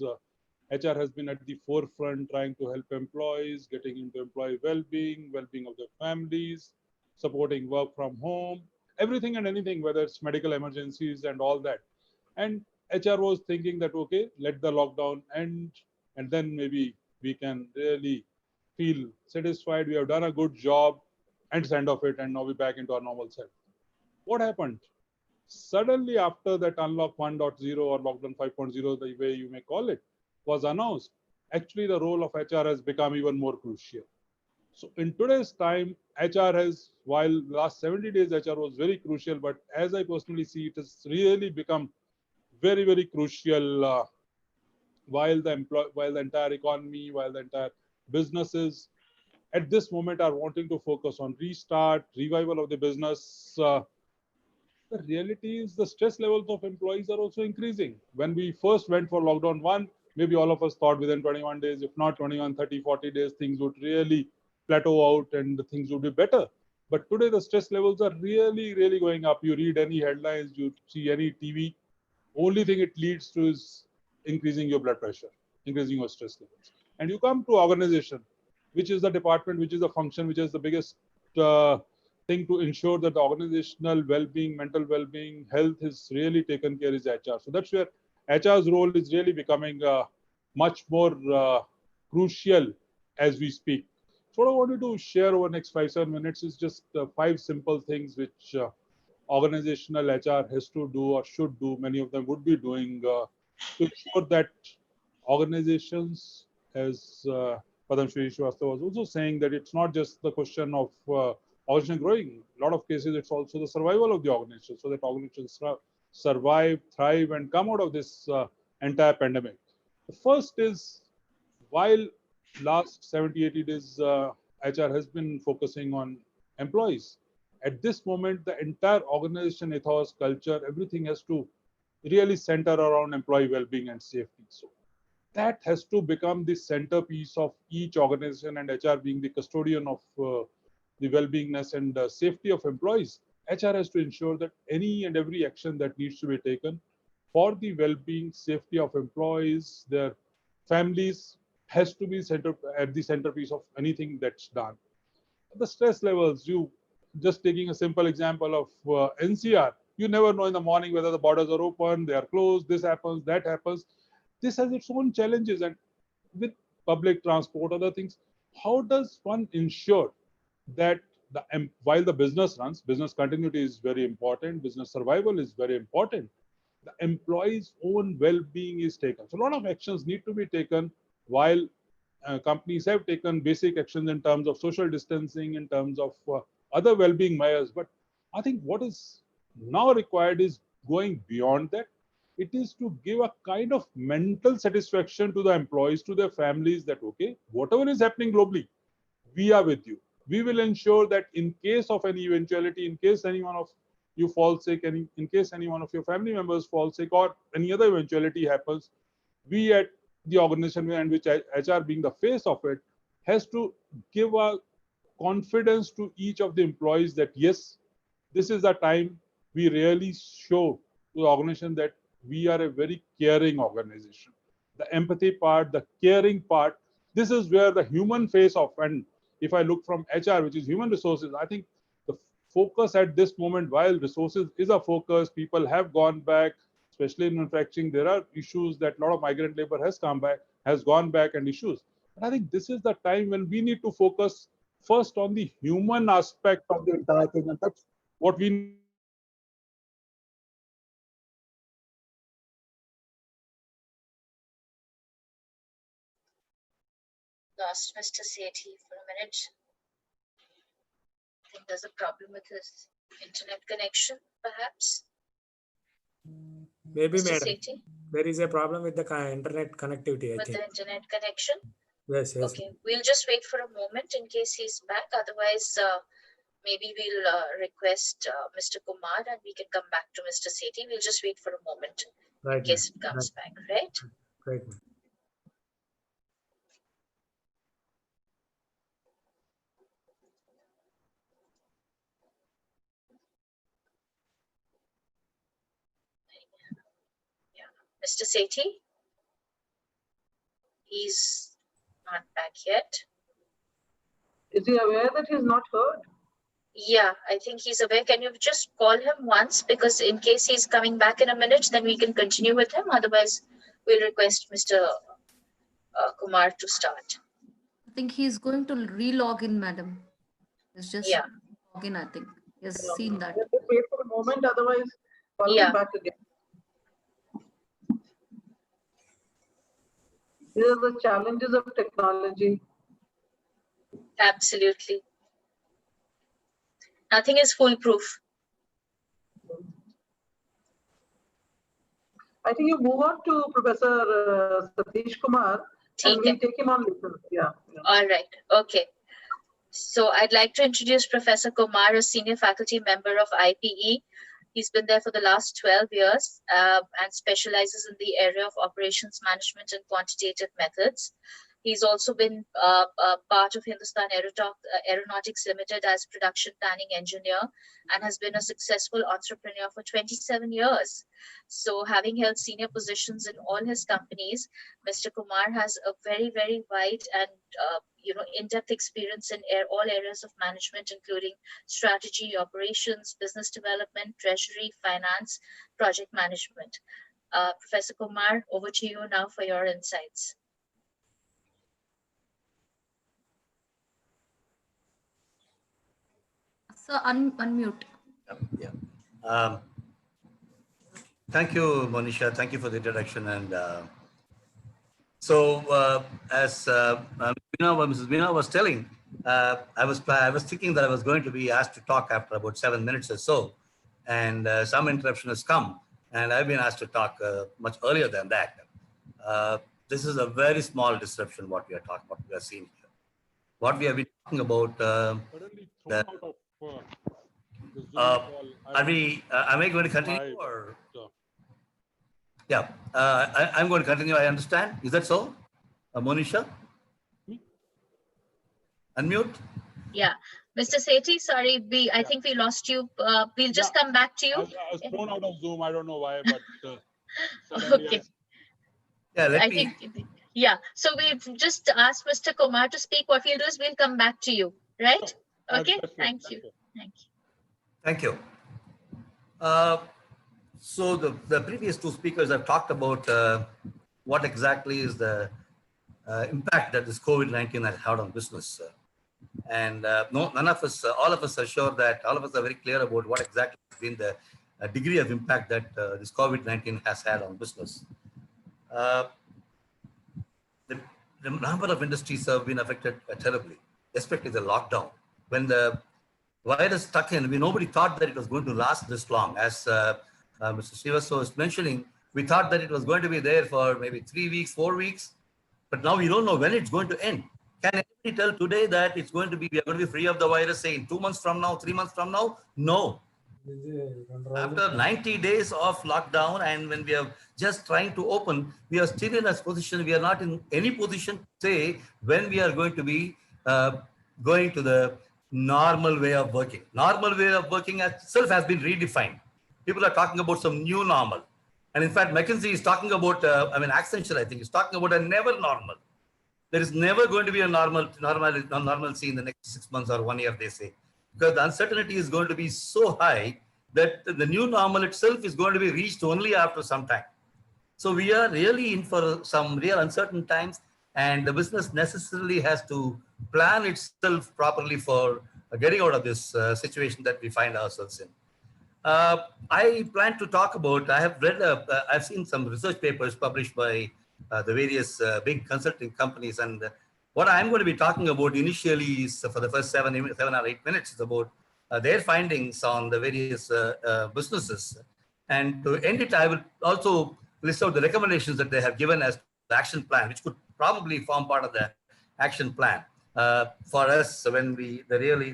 HR has been at the forefront trying to help employees, getting into employee well-being, well-being of their families, supporting work from home, everything and anything, whether it's medical emergencies and all that. And HR was thinking that, okay, let the lockdown end, and then maybe we can really feel satisfied. We have done a good job and send off it, and now we're back into our normal self. What happened? Suddenly, after that unlock 1.0 or lockdown 5.0, the way you may call it, was announced, actually the role of HR has become even more crucial. So in today's time, HR has, while last 70 days HR was very crucial, but as I personally see, it has really become very, very crucial while the entire economy, while the entire businesses at this moment are wanting to focus on restart, revival of the business. The reality is the stress levels of employees are also increasing. When we first went for lockdown one, maybe all of us thought within 21 days, if not 21, 30, 40 days, things would really plateau out and the things would be better. But today the stress levels are really, really going up. You read any headlines, you see any TV, only thing it leads to is increasing your blood pressure, increasing your stress levels. And you come to organization, which is the department, which is the function, which is the biggest thing to ensure that the organizational well-being, mental well-being, health is really taken care is HR. So that's where HR's role is really becoming much more crucial as we speak. So what I wanted to share over the next 5-7 minutes is just 5 simple things which organizational HR has to do or should do. Many of them would be doing to ensure that organizations, as Padam Shri Srivastava was also saying, that it's not just the question of organization growing. A lot of cases, it's also the survival of the organization, so that organizations survive, thrive, and come out of this entire pandemic. The first is, while last 70, 80 days, HR has been focusing on employees. At this moment, the entire organization ethos, culture, everything has to really center around employee well-being and safety. So that has to become the centerpiece of each organization, and HR being the custodian of the well-beingness and safety of employees. HR has to ensure that any and every action that needs to be taken for the well-being, safety of employees, their families, has to be at the centerpiece of anything that's done. The stress levels, you just taking a simple example of NCR, you never know in the morning whether the borders are open, they are closed, this happens, that happens. This has its own challenges, and with public transport, other things, how does one ensure that while the business runs, business continuity is very important, business survival is very important, the employee's own well-being is taken. So a lot of actions need to be taken, while companies have taken basic actions in terms of social distancing, in terms of other well-being measures. But I think what is now required is going beyond that. It is to give a kind of mental satisfaction to the employees, to their families, that, okay, whatever is happening globally, we are with you. We will ensure that in case of any eventuality, in case any one of you fall sick, and in case any one of your family members fall sick or any other eventuality happens, we at the organization, and which HR being the face of it, has to give a confidence to each of the employees that yes, this is the time we really show to the organization that we are a very caring organization. The empathy part, the caring part, this is where the human face of, and if I look from HR, which is human resources, I think the focus at this moment, while resources is a focus, people have gone back, especially in manufacturing, there are issues that a lot of migrant labor has gone back and issues. But I think this is the time when we need to focus first on the human aspect of the entire thing, and that's what we need to do. Lost Mr. Satie for a minute. I think there's a problem with his internet connection, perhaps. Maybe, Mr. madam. Satie, There is a problem with the internet connectivity, I with think. the internet connection. Yes, yes. Okay, we'll just wait for a moment in case he's back. Otherwise, maybe we'll request Mr. Kumar and we can come back to Mr. Satie. We'll just wait for a moment Right, in case it ma'am. comes back, right? Right, ma'am. Yeah. Mr. Satie? He's not back yet. Is he aware that he's not heard? Yeah, I think he's aware. Can you just call him once? Because in case he's coming back in a minute, then we can continue with him. Otherwise, we'll request Mr. Kumar to start. I think he's going to re-log in, madam. It's just Yeah. log in, I think. He has seen that. Let's wait for a moment, otherwise call Yeah. him back again. These are the challenges of technology. Absolutely. Nothing is foolproof. I think you move on to Professor Satish Kumar and we'll take him on later. Yeah. All right. Okay. So I'd like to introduce Professor Kumar, a senior faculty member of IPE. He's been there for the last 12 years and specializes in the area of operations management and quantitative methods. He's also been part of Hindustan Aeronautics Limited as production planning engineer and has been a successful entrepreneur for 27 years. So having held senior positions in all his companies, Mr. Kumar has a very, very wide and in-depth experience in all areas of management, including strategy, operations, business development, treasury, finance, project management. Professor Kumar, over to you now for your insights. So unmute. Yeah. Thank you, Monisha. Thank you for the introduction. And as Mrs. Veena was telling, I was thinking that I was going to be asked to talk after about 7 minutes or so, and some interruption has come, and I've been asked to talk much earlier than that. This is a very small disruption. What we are talking about, we are seeing here. What we have been talking about. Suddenly thrown out of the Zoom call. Am I going to continue or? Yeah, I'm going to continue. I understand. Is that so, Monisha? Unmute. Yeah, Mr. Satie, sorry, I think we lost you. We'll just come back to you. I was thrown out of Zoom. I don't know why, but okay. Yeah, so we've just asked Mr. Kumar to speak. What we'll do is we'll come back to you, right? Okay, thank you. Thank you. So the previous two speakers have talked about what exactly is the impact that this COVID-19 has had on business. And none of us, all of us are sure that all of us are very clear about what exactly has been the degree of impact that this COVID-19 has had on business. The number of industries have been affected terribly, especially the lockdown. When the virus stuck in, nobody thought that it was going to last this long. As Mr. Srivastav was mentioning, we thought that it was going to be there for maybe 3 weeks, 4 weeks, but now we don't know when it's going to end. Can anybody tell today that it's going to be, we are going to be free of the virus, say in 2 months from now, 3 months from now? No. After 90 days of lockdown, and when we are just trying to open, we are still in a position, we are not in any position to say when we are going to be going to the normal way of working. Normal way of working itself has been redefined. People are talking about some new normal. And in fact, McKinsey is talking about, Accenture, I think, is talking about a never normal. There is never going to be a normalcy in the next 6 months or 1 year, they say, because the uncertainty is going to be so high that the new normal itself is going to be reached only after some time. So we are really in for some real uncertain times, and the business necessarily has to plan itself properly for getting out of this situation that we find ourselves in. I plan to talk about, I have read, I've seen some research papers published by the various big consulting companies. And what I'm going to be talking about initially is for the first 7 or 8 minutes is about their findings on the various businesses. And to end it, I will also list out the recommendations that they have given as the action plan, which could probably form part of the action plan for us when we really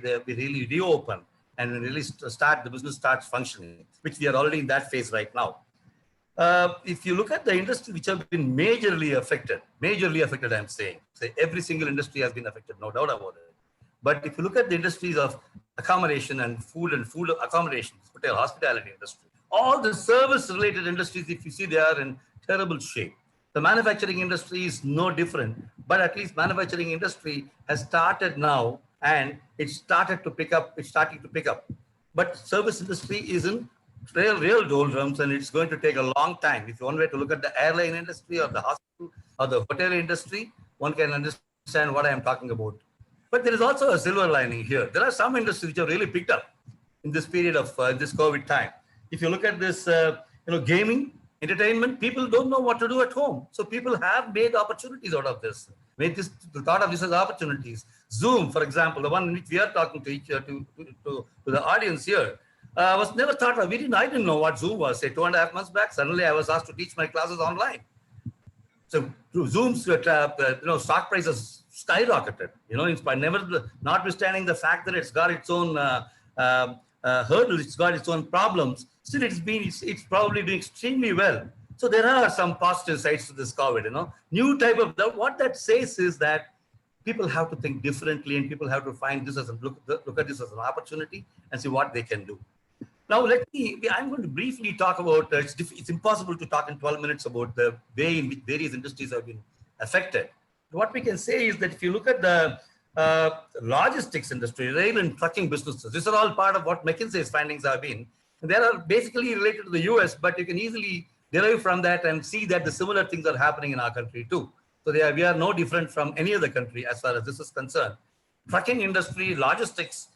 reopen and really the business starts functioning, which we are already in that phase right now. If you look at the industry which have been majorly affected, I'm saying, every single industry has been affected, no doubt about it. But if you look at the industries of accommodation and food accommodations, hotel, hospitality industry, all the service related industries, if you see, they are in terrible shape. The manufacturing industry is no different, but at least manufacturing industry has started now and it's started to pick up. It's starting to pick up. But service industry is in real doldrums, and it's going to take a long time. If you want to look at the airline industry or the hospital or the hotel industry, one can understand what I am talking about. But there is also a silver lining here. There are some industries which have really picked up in this period of this COVID time. If you look at this, gaming, entertainment, people don't know what to do at home. So people have made opportunities out of this. Thought of this as opportunities. Zoom, for example, the one in which we are talking to the audience here, was never thought of. I didn't know what Zoom was. Say 2.5 months back, suddenly I was asked to teach my classes online. So through Zoom's, stock prices skyrocketed. Notwithstanding the fact that it's got its own hurdles, it's got its own problems. Still, it's probably doing extremely well. So there are some positive sides to this COVID. New type of what that says is that people have to think differently, and people have to find this as look at this as an opportunity and see what they can do. Now, I'm going to briefly talk about, it's impossible to talk in 12 minutes about the way in which various industries have been affected. What we can say is that if you look at the logistics industry, rail and trucking businesses, these are all part of what McKinsey's findings have been. And they are basically related to the US, but you can easily derive from that and see that the similar things are happening in our country too. So we are no different from any other country as far as this is concerned. Trucking industry, logistics,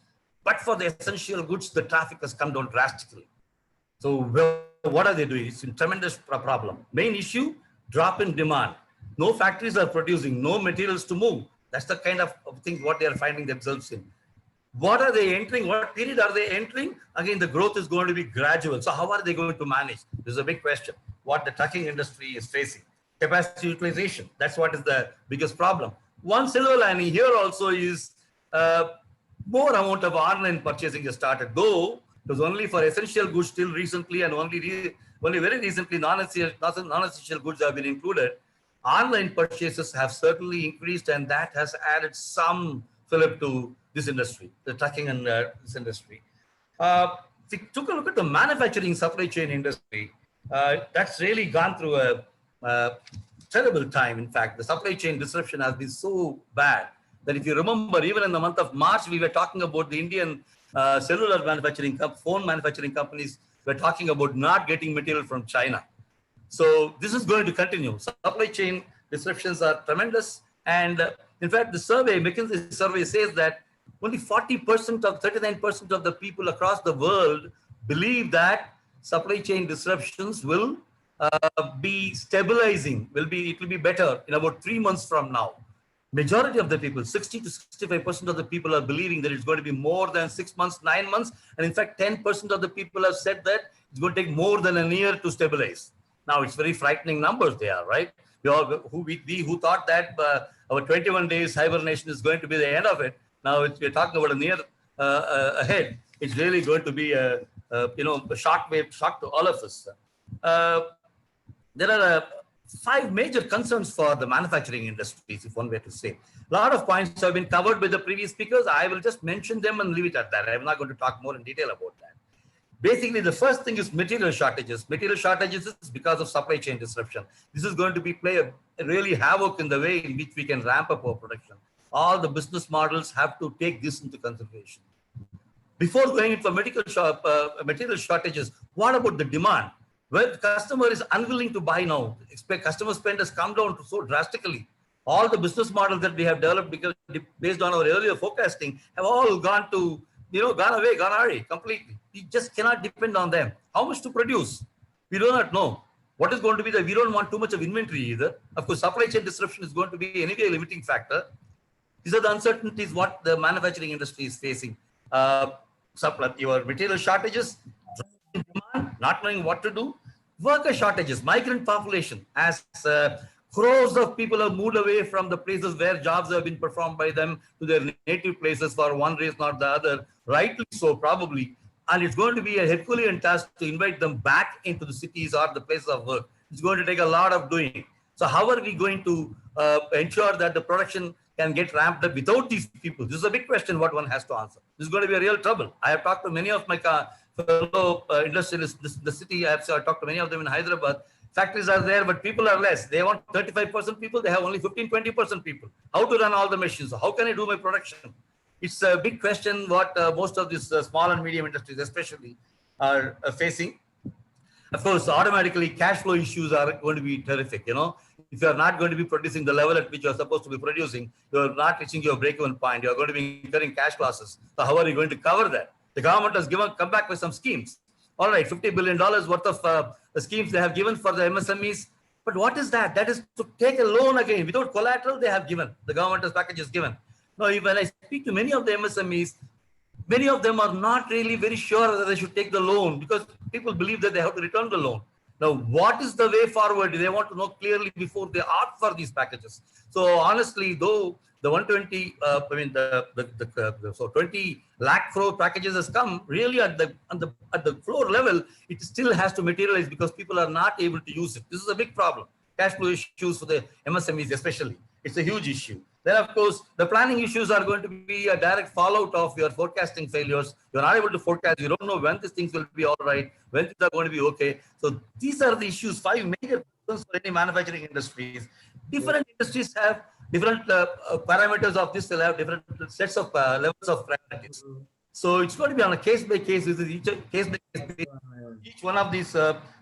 but for the essential goods, the traffic has come down drastically. So what are they doing? It's a tremendous problem. Main issue, drop in demand. No factories are producing, no materials to move. That's the kind of thing what they are finding themselves in. What are they entering? What period are they entering? Again, the growth is going to be gradual. So how are they going to manage? This is a big question. What the trucking industry is facing. Capacity utilization. That's what is the biggest problem. One silver lining here also is more amount of online purchasing has started, though it was only for essential goods till recently, and only very recently non-essential goods have been included. Online purchases have certainly increased, and that has added some fillip to this industry, the trucking and this industry. If we took a look at the manufacturing supply chain industry, that's really gone through a terrible time. In fact, the supply chain disruption has been so bad that if you remember, even in the month of March, we were talking about the Indian cellular manufacturing, phone manufacturing companies were talking about not getting material from China. So this is going to continue. Supply chain disruptions are tremendous. And in fact, the McKinsey survey says that only 39% of the people across the world believe that supply chain disruptions will be stabilizing, it will be better in about 3 months from now. Majority of the people, 60 to 65% of the people are believing that it's going to be more than 6 months, 9 months. And in fact, 10% of the people have said that it's going to take more than a year to stabilize. Now, it's very frightening numbers they are, right? We who thought that our 21 days hibernation is going to be the end of it. Now we're talking about a ahead, it's really going to be a shock to all of us. There are 5 major concerns for the manufacturing industries, if one way to say. A lot of points have been covered by the previous speakers. I will just mention them and leave it at that. I'm not going to talk more in detail about that. Basically, the first thing is material shortages. Material shortages is because of supply chain disruption. This is going to play a really havoc in the way in which we can ramp up our production. All the business models have to take this into consideration. Before going into material shortages, what about the demand? Well, the customer is unwilling to buy now. Customer spend has come down so drastically. All the business models that we have developed because based on our earlier forecasting have all gone away completely. We just cannot depend on them. How much to produce? We do not know. What is going to be we don't want too much of inventory either. Of course, supply chain disruption is going to be anyway a limiting factor. These are the uncertainties what the manufacturing industry is facing. Your material shortages, demand, not knowing what to do, worker shortages, migrant population, as crores of people have moved away from the places where jobs have been performed by them to their native places for one reason or the other, rightly so probably, and it's going to be a Herculean task to invite them back into the cities or the places of work. It's going to take a lot of doing. So how are we going to ensure that the production can get ramped up without these people? This is a big question what one has to answer. This is going to be a real trouble. I have talked to many of my fellow industrialists in the city. I have talked to many of them in Hyderabad. Factories are there, but people are less. They want 35% people. They have only 15-20% people. How to run all the machines? How can I do my production? It's a big question what most of these small and medium industries especially are facing. Of course, automatically cash flow issues are going to be terrific. If you are not going to be producing the level at which you are supposed to be producing, you are not reaching your break-even point. You are going to be incurring cash losses. So how are you going to cover that? The government has come back with some schemes. All right, $50 billion worth of schemes they have given for the MSMEs. But what is that? That is to take a loan again without collateral. They have given. The government has packages given. Now, when I speak to many of the MSMEs, many of them are not really very sure that they should take the loan because people believe that they have to return the loan. Now, what is the way forward? They want to know clearly before they opt for these packages. So honestly, though the 120, so 20 lakh crore packages has come really at the floor level, it still has to materialize because people are not able to use it. This is a big problem. Cash flow issues for the MSMEs especially. It's a huge issue. Then, of course, the planning issues are going to be a direct fallout of your forecasting failures. You're not able to forecast. You don't know when these things will be all right, when things are going to be okay. So these are the issues, 5 major concerns for any manufacturing industries. Different industries have different parameters of this. They'll have different sets of levels of priorities. So it's going to be on a case-by-case basis. Each one of these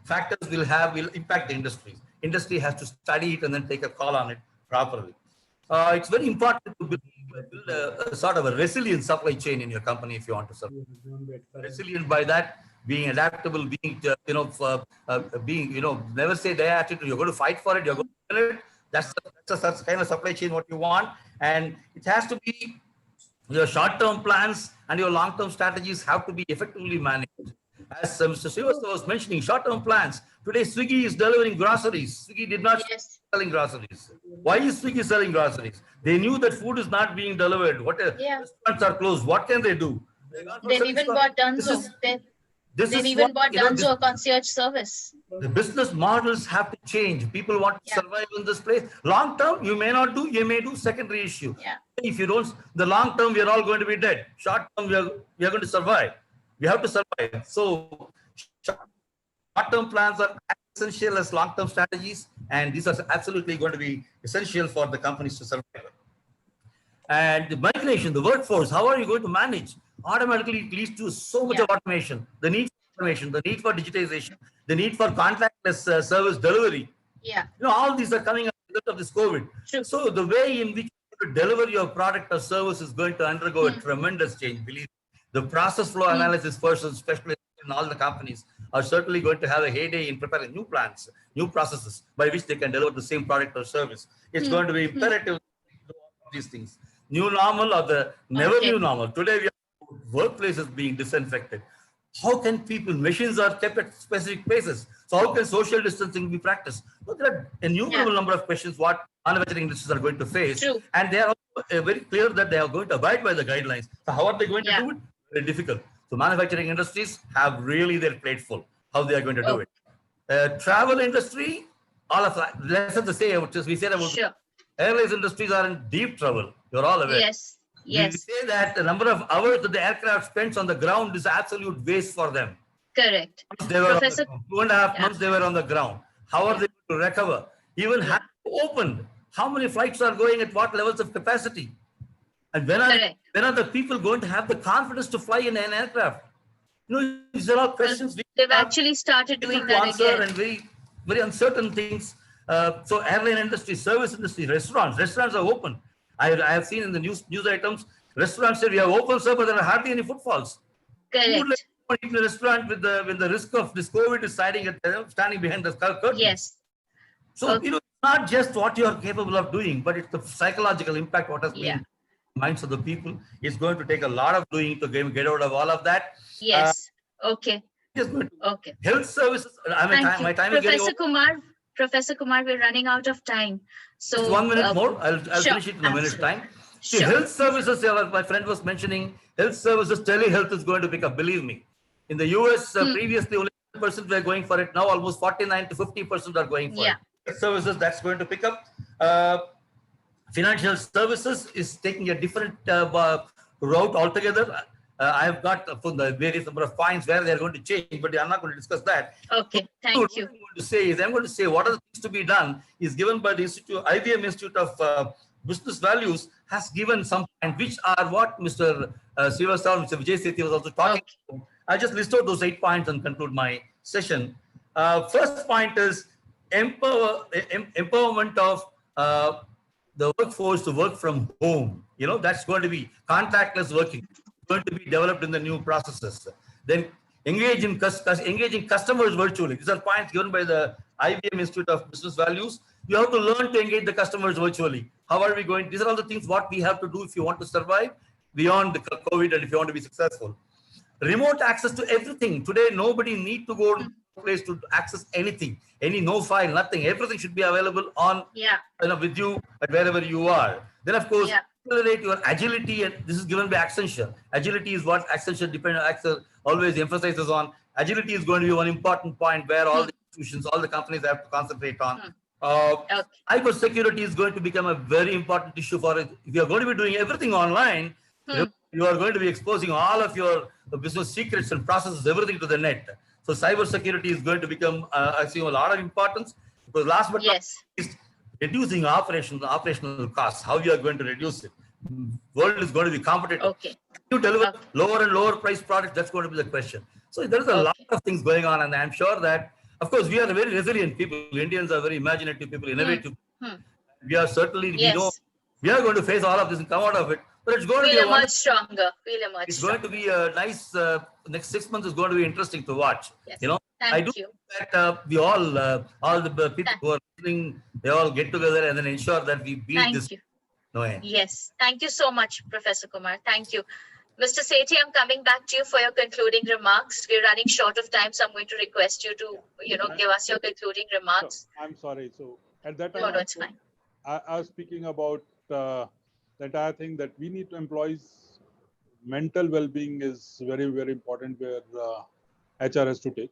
factors will impact the industries. Industry has to study it and then take a call on it properly. It's very important to build a sort of a resilient supply chain in your company if you want to survive. Resilient by that being adaptable, being never say die attitude. You're going to fight for it. You're going to win it. That's the kind of supply chain what you want, and it has to be your short-term plans and your long-term strategies have to be effectively managed. As Mr. Srivastava was mentioning, short-term plans. Today, Swiggy is delivering groceries. Swiggy did not start selling groceries. Why is Swiggy selling groceries? They knew that food is not being delivered. Restaurants are closed. What can they do? They've even bought Dunzo. They've even bought Dunzo concierge service. The business models have to change. People want to survive in this place. Long term, you may not do. You may do. Secondary issue. If you don't, the long term, we are all going to be dead. Short term, we are going to survive. We have to survive. So short-term plans are as essential as long-term strategies, and these are absolutely going to be essential for the companies to survive. And the migration, the workforce, how are you going to manage? Automatically, it leads to so much of automation. The need for automation, the need for digitization, the need for contactless service delivery. All these are coming out of this COVID. True. So the way in which you deliver your product or service is going to undergo a tremendous change. Believe me. The process flow analysis persons, especially in all the companies, are certainly going to have a heyday in preparing new plans, new processes by which they can deliver the same product or service. It's going to be imperative to do all of these things. New normal or the never new normal. Today, we have workplaces being disinfected. How can people, machines are kept at specific places. So how can social distancing be practiced? So there are innumerable number of questions what manufacturing industries are going to face. True. And they are also, very clear that they are going to abide by the guidelines. So how are they going to do it? Very difficult. So manufacturing industries have really their plate full, how they are going to do it. Travel industry, all of that, let's have to say, which is we said about airlines industries are in deep trouble. You're all aware. Yes. We say that the number of hours that the aircraft spends on the ground is absolute waste for them. Correct. They were Professor, 2.5 months they were on the ground. How are they going to recover? Even have opened, how many flights are going at what levels of capacity? And when are the people going to have the confidence to fly in an aircraft? You know, these are all questions. They've actually started doing that again. And very, very uncertain things. So airline industry, service industry, restaurants are open. I have seen in the news items, restaurants say we have open, sir, but there are hardly any footfalls. Correct. Who would like to eat in a restaurant with the risk of this COVID is standing behind the curtain? Yes. So you know, it's not just what you are capable of doing, but it's the psychological impact what has been in the minds of the people. It's going to take a lot of doing to get out of all of that. Yes. Okay. Health services. My time is getting over. Professor Kumar, we're running out of time. So just 1 minute more. I'll finish it in a minute's time. See, health services, my friend was mentioning, health services, telehealth is going to pick up, believe me. In the US, previously only 1% were going for it. Now almost 49 to 50% are going for it. Health services, that's going to pick up. Financial services is taking a different route altogether. I've got the various number of points where they're going to change, but I'm not going to discuss that. Okay, thank you. I'm going to say what are the things to be done is given by the IBM Institute of Business Values has given some point, which are what Mr. Srivastava, Mr. Vijay Satie was also talking about. I just list out those 8 points and conclude my session. First point is empowerment of the workforce to work from home. You know, that's going to be contactless working. Going to be developed in the new processes. Then engaging customers virtually. These are points given by the IBM Institute of Business Values. You have to learn to engage the customers virtually. How are we going? These are all the things what we have to do if you want to survive beyond the COVID and if you want to be successful. Remote access to everything. Today, nobody need to go to a place to access anything. No file, nothing. Everything should be available on, with you at wherever you are. Then, of course, accelerate your agility, and this is given by Accenture. Agility is what Accenture always emphasizes on. Agility is going to be one important point where all the institutions, all the companies have to concentrate on. Cyber security is going to become a very important issue for it. If you are going to be doing everything online, you are going to be exposing all of your business secrets and processes, everything to the net. So cyber security is going to become, I see, a lot of importance. Because last but not least, reducing operational costs, how you are going to reduce it. World is going to be competitive. You deliver lower and lower price products, that's going to be the question. So there is a lot of things going on, and I'm sure that, of course, we are very resilient people. Indians are very imaginative people, innovative. We are certainly, we know we are going to face all of this and come out of it. But it's going to be much stronger. It's going to be a nice, next 6 months is going to be interesting to watch. You know, I do that we all the people who are listening, they all get together and then ensure that we beat this. Yes, thank you so much, Professor Kumar. Thank you. Mr. Satie, I'm coming back to you for your concluding remarks. We're running short of time, so I'm going to request you to, give us your concluding remarks. I'm sorry. So at that time, no, it's fine. I was speaking about the entire thing that we need to employees' mental well-being is very, very important where HR has to take.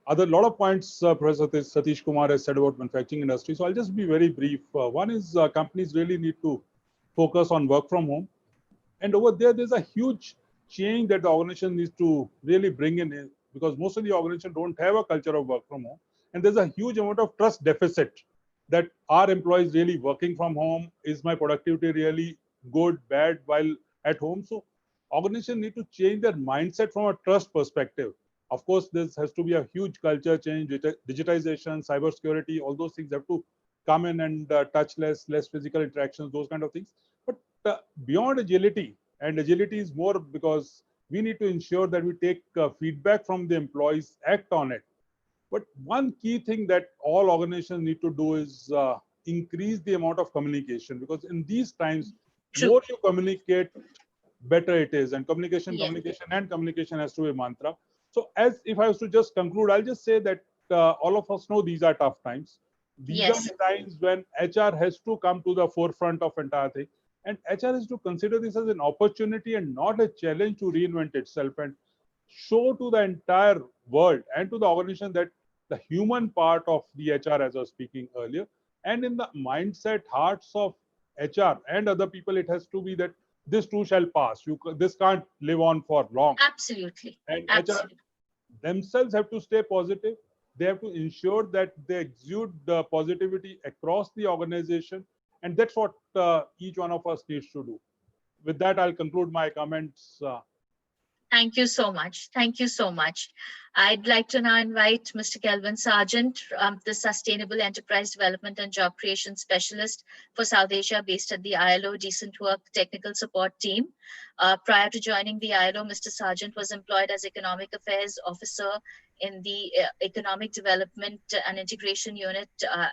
A lot of points Professor Satish Kumar has said about manufacturing industry. So I'll just be very brief. One is companies really need to focus on work from home. And over there's a huge change that the organization needs to really bring in because most of the organizations don't have a culture of work from home. And there's a huge amount of trust deficit that are employees really working from home? Is my productivity really good, bad while at home? So organizations need to change their mindset from a trust perspective. Of course, this has to be a huge culture change, digitization, cybersecurity, all those things have to come in and touch less physical interactions, those kind of things. But beyond agility, and agility is more because we need to ensure that we take feedback from the employees, act on it. But one key thing that all organizations need to do is increase the amount of communication, because in these times, more you communicate, better it is. And communication has to be a mantra. So if I was to just conclude, I'll just say that all of us know these are tough times. These are Yes. the times when HR has to come to the forefront of entire thing. And HR has to consider this as an opportunity and not a challenge to reinvent itself and show to the entire world and to the organization that the human part of the HR, as I was speaking earlier, and in the mindset, hearts of HR and other people, it has to be that this too shall pass. This can't live on for long. Absolutely. And Absolutely. HR themselves have to stay positive. They have to ensure that they exude the positivity across the organization. And that's what each one of us needs to do. With that, I'll conclude my comments. Thank you so much. Thank you so much. I'd like to now invite Mr. Kelvin Sargent, the Sustainable Enterprise Development and Job Creation Specialist for South Asia, based at the ILO Decent Work Technical Support Team. Prior to joining the ILO, Mr. Sargent was employed as Economic Affairs Officer in the Economic Development and Integration Unit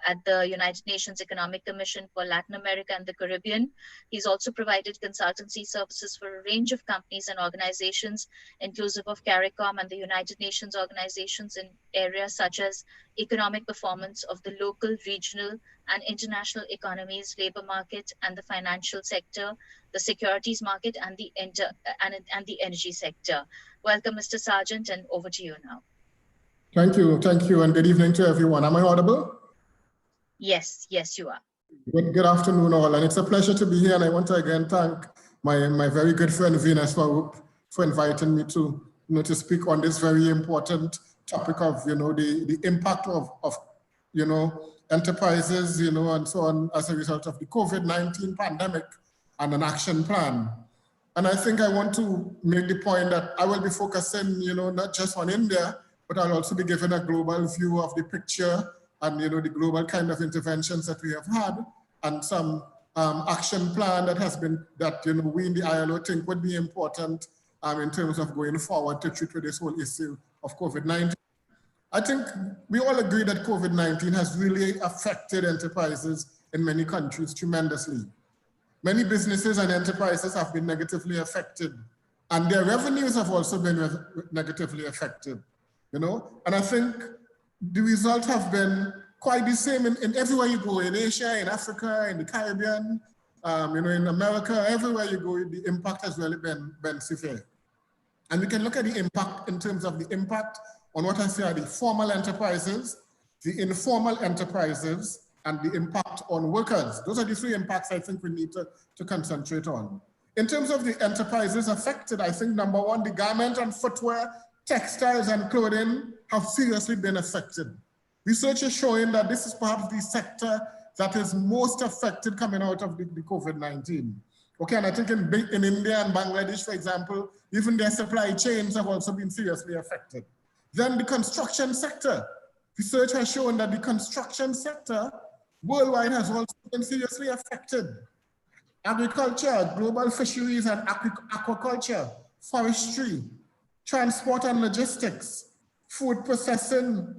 at the United Nations Economic Commission for Latin America and the Caribbean. He's also provided consultancy services for a range of companies and organizations, inclusive of CARICOM and the United Nations organizations in areas such as economic performance of the local, regional, and international economies, labor market, and the financial sector, the securities market, and the energy sector. Welcome, Mr. Sargent, and over to you now. Thank you, and good evening to everyone. Am I audible? Yes, yes, you are. Good afternoon, all, and it's a pleasure to be here. And I want to again thank my very good friend Venus for inviting me to to speak on this very important topic of the impact of enterprises and so on as a result of the COVID-19 pandemic and an action plan. And I think I want to make the point that I will be focusing not just on India, but I'll also be giving a global view of the picture and the global kind of interventions that we have had, and some action plan that has been we in the ILO think would be important in terms of going forward to treat with this whole issue of COVID-19. I think we all agree that COVID-19 has really affected enterprises in many countries tremendously. Many businesses and enterprises have been negatively affected, and their revenues have also been negatively affected. And I think the results have been quite the same in everywhere you go, in Asia, in Africa, in the Caribbean, in America, everywhere you go, the impact has really been severe. And we can look at the impact in terms of the impact on what I say are the formal enterprises, the informal enterprises, and the impact on workers. Those are the three impacts I think we need to concentrate on. In terms of the enterprises affected, I think number one, the garment and footwear, textiles and clothing have seriously been affected. Research is showing that this is perhaps the sector that is most affected coming out of the COVID-19. Okay, and I think in India and Bangladesh, for example, even their supply chains have also been seriously affected. Then the construction sector. Research has shown that the construction sector worldwide has also been seriously affected. Agriculture, global fisheries and aquaculture, forestry, transport and logistics, food processing,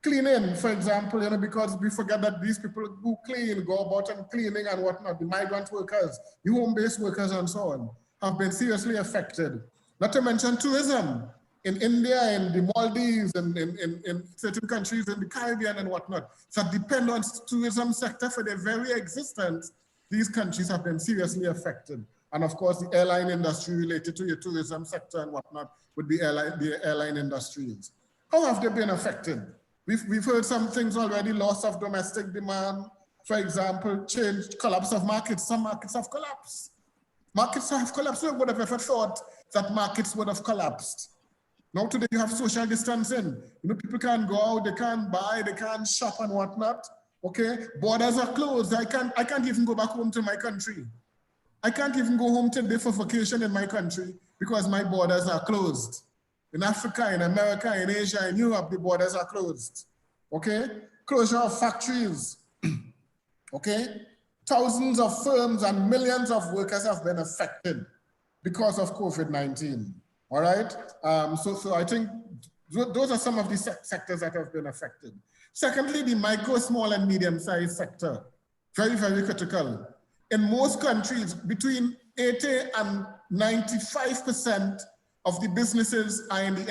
cleaning, for example, because we forget that these people who clean, go about and cleaning and whatnot, the migrant workers, the home-based workers and so on, have been seriously affected. Not to mention tourism in India, in the Maldives, and in certain countries in the Caribbean and whatnot, that depend on tourism sector for their very existence. These countries have been seriously affected. And of course, the airline industry related to your tourism sector and whatnot would be the airline industries. How have they been affected? We've heard some things already, loss of domestic demand, for example, collapse of markets. Some markets have collapsed. Markets have collapsed. Who would have ever thought that markets would have collapsed? Now today you have social distancing. People can't go out, they can't buy, they can't shop and whatnot. Okay, borders are closed. I can't even go back home to my country. I can't even go home today for vacation in my country because my borders are closed. In Africa, in America, in Asia, in Europe, the borders are closed. Okay, closure of factories. Okay, thousands of firms and millions of workers have been affected because of COVID-19. All right, so I think those are some of the sectors that have been affected. Secondly, the micro, small, and medium-sized sector, very, very critical. In most countries, between 80 and 95% of the businesses are in the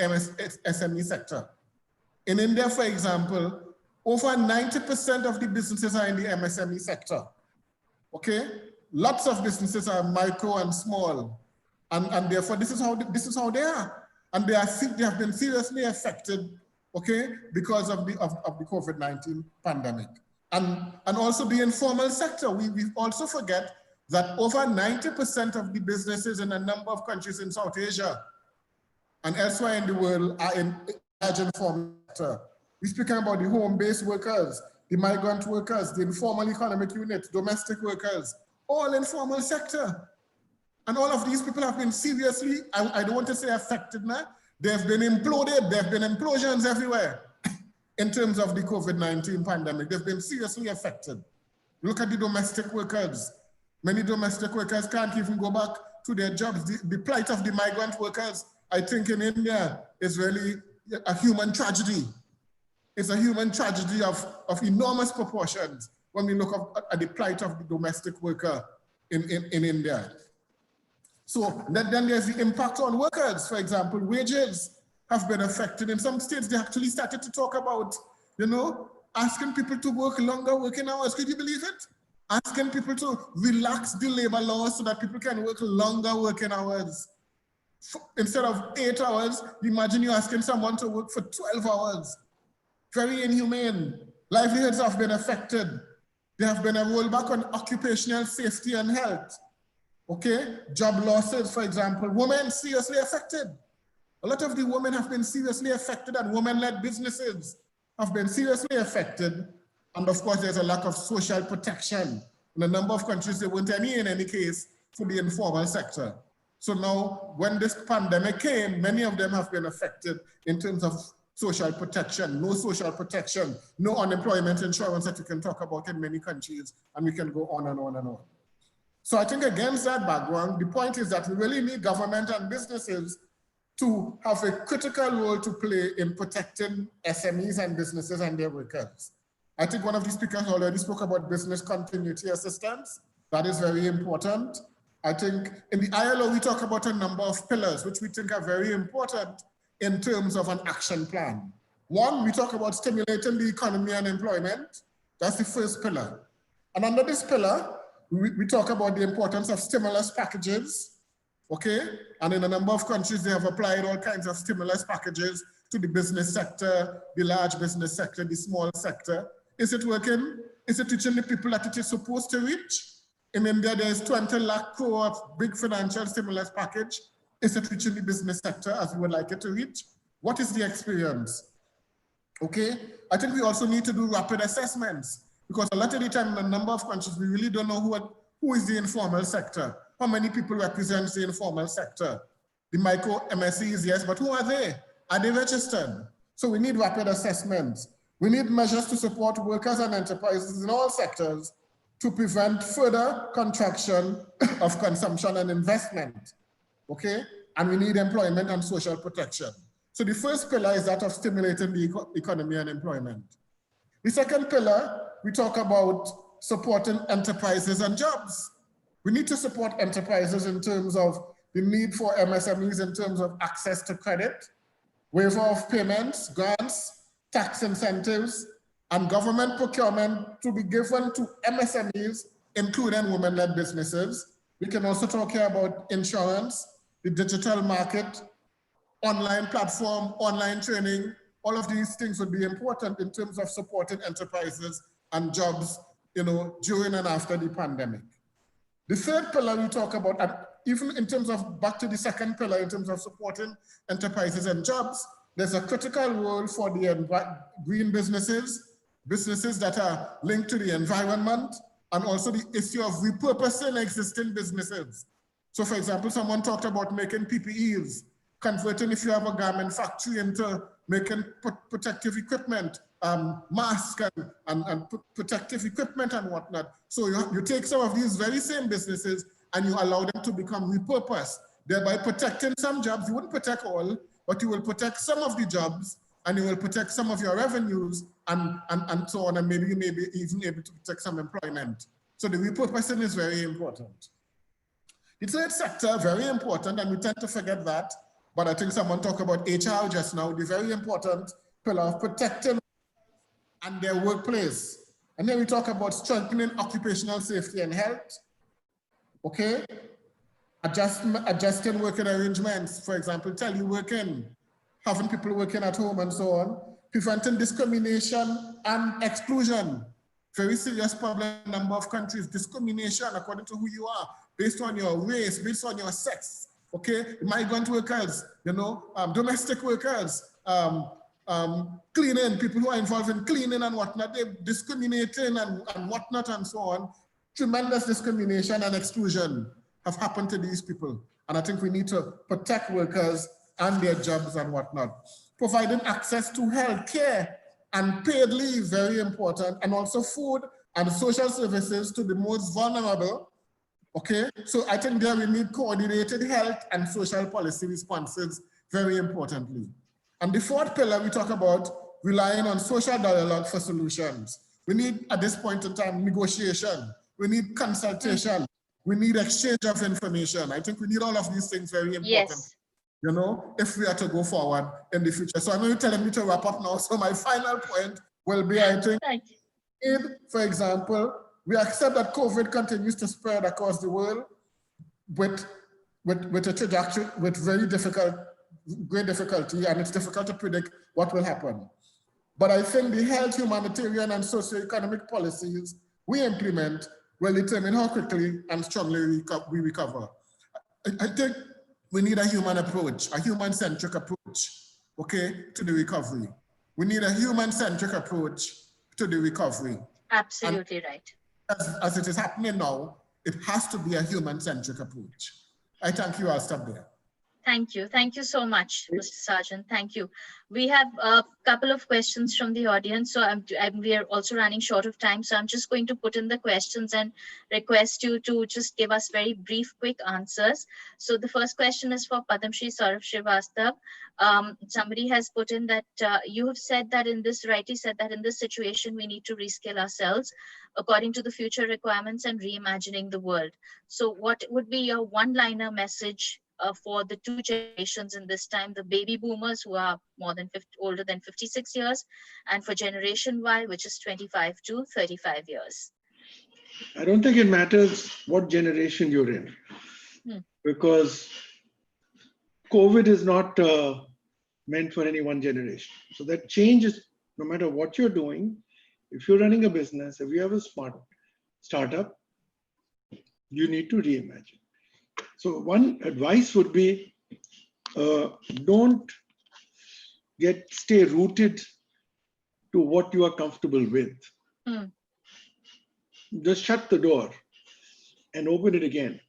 SME sector. In India, for example, over 90% of the businesses are in the MSME sector. Okay? Lots of businesses are micro and small. And therefore, this is how they are. And they have been seriously affected, okay, because of the COVID-19 pandemic. And also the informal sector. We also forget that over 90% of the businesses in a number of countries in South Asia and elsewhere in the world are in large informal sector. We're speaking about the home-based workers, the migrant workers, the informal economic unit, domestic workers, all informal sector. And all of these people have been seriously, I don't want to say affected now, they've been imploded, there have been implosions everywhere in terms of the COVID-19 pandemic. They've been seriously affected. Look at the domestic workers. Many domestic workers can't even go back to their jobs. The plight of the migrant workers, I think in India, is really a human tragedy. It's a human tragedy of enormous proportions when we look at the plight of the domestic worker in India. So then there's the impact on workers. For example, wages have been affected. In some states, they actually started to talk about, asking people to work longer working hours. Could you believe it? Asking people to relax the labor laws so that people can work longer working hours. Instead of 8 hours, imagine you asking someone to work for 12 hours. Very inhumane. Livelihoods have been affected. There have been a rollback on occupational safety and health. Okay, job losses, for example, women seriously affected. A lot of the women have been seriously affected, and women-led businesses have been seriously affected. And of course, there's a lack of social protection. In a number of countries, there weren't any in any case for the informal sector. So now, when this pandemic came, many of them have been affected in terms of social protection, no unemployment insurance that you can talk about in many countries, and we can go on and on and on. So I think against that background, the point is that we really need government and businesses to have a critical role to play in protecting SMEs and businesses and their workers. I think one of the speakers already spoke about business continuity assistance. That is very important. I think in the ILO, we talk about a number of pillars, which we think are very important in terms of an action plan. One, we talk about stimulating the economy and employment. That's the first pillar. And under this pillar, we talk about the importance of stimulus packages, okay? And in a number of countries, they have applied all kinds of stimulus packages to the business sector, the large business sector, the small sector. Is it working? Is it reaching the people that it is supposed to reach? In India, there's 20 lakh crore of big financial stimulus package. Is it reaching the business sector as we would like it to reach? What is the experience? Okay, I think we also need to do rapid assessments, because a lot of the time in a number of countries, we really don't know who is the informal sector, how many people represent the informal sector. The micro MSEs, yes, but who are they? Are they registered? So we need rapid assessments. We need measures to support workers and enterprises in all sectors to prevent further contraction of consumption and investment, okay? And we need employment and social protection. So the first pillar is that of stimulating the economy and employment. The second pillar, we talk about supporting enterprises and jobs. We need to support enterprises in terms of the need for MSMEs in terms of access to credit, waiver of payments, grants, tax incentives, and government procurement to be given to MSMEs, including women-led businesses. We can also talk here about insurance, the digital market, online platform, online training. All of these things would be important in terms of supporting enterprises and jobs, during and after the pandemic. The third pillar we talk about, and even in terms of back to the second pillar, in terms of supporting enterprises and jobs, there's a critical role for the green businesses, businesses that are linked to the environment, and also the issue of repurposing existing businesses. So for example, someone talked about making PPEs, converting, if you have a garment factory, into making protective equipment, masks and protective equipment and whatnot. So you take some of these very same businesses and you allow them to become repurposed, thereby protecting some jobs. You wouldn't protect all, but you will protect some of the jobs, and you will protect some of your revenues and so on, and maybe you may be even able to protect some employment. So the repurposing is very important. The third sector, very important, and we tend to forget that, but I think someone talked about HR just now. The very important pillar of protecting and their workplace. And then we talk about strengthening occupational safety and health. Okay, adjusting working arrangements, for example, teleworking, having people working at home and so on, preventing discrimination and exclusion. Very serious problem in a number of countries, discrimination according to who you are, based on your race, based on your sex, okay? Migrant workers, you know, domestic workers, cleaning, people who are involved in cleaning and whatnot, they're discriminating and whatnot and so on. Tremendous discrimination and exclusion have happened to these people. And I think we need to protect workers and their jobs and whatnot. Providing access to health care and paid leave, very important, and also food and social services to the most vulnerable, okay? So I think there we need coordinated health and social policy responses, very importantly. And the fourth pillar, we talk about relying on social dialogue for solutions. We need, at this point in time, negotiation. We need consultation. We need exchange of information. I think we need all of these things, very important. Yes. You know, if we are to go forward in the future. So I know you're telling me to wrap up now. So my final point will be, I think, for example, we accept that COVID continues to spread across the world with a trajectory, with great difficulty, and it's difficult to predict what will happen. But I think the health, humanitarian, and socioeconomic policies we implement will determine how quickly and strongly we recover. I think we need a human approach, a human-centric approach, okay, to the recovery. We need a human-centric approach to the recovery. Absolutely right. As it is happening now, it has to be a human-centric approach. I thank you. I'll stop there. Thank you. Thank you so much, Mr. Sargent. Thank you. We have a couple of questions from the audience. So we are also running short of time. So I'm just going to put in the questions and request you to just give us very brief, quick answers. So the first question is for Padam Shri Saurav Srivastav. Somebody has put in that you have said that in this, rightly said that in this situation, we need to reskill ourselves according to the future requirements and reimagining the world. So what would be your one-liner message for the two generations in this time, the baby boomers who are older than 56 years, and for Generation Y, which is 25 to 35 years? I don't think it matters what generation you're in, because COVID is not meant for any one generation. So that change is, no matter what you're doing, if you're running a business, if you have a startup, you need to reimagine. So one advice would be, don't stay rooted to what you are comfortable with. Just shut the door and open it again.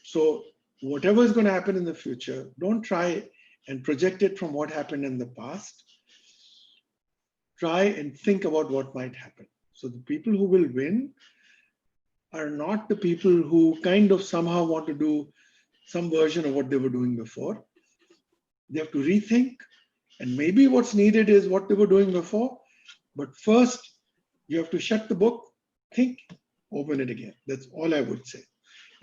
So whatever is going to happen in the future, don't try and project it from what happened in the past. Try and think about what might happen. So the people who will win are not the people who kind of somehow want to do some version of what they were doing before. They have to rethink, and maybe what's needed is what they were doing before. But first, you have to shut the book, think, open it again. That's all I would say.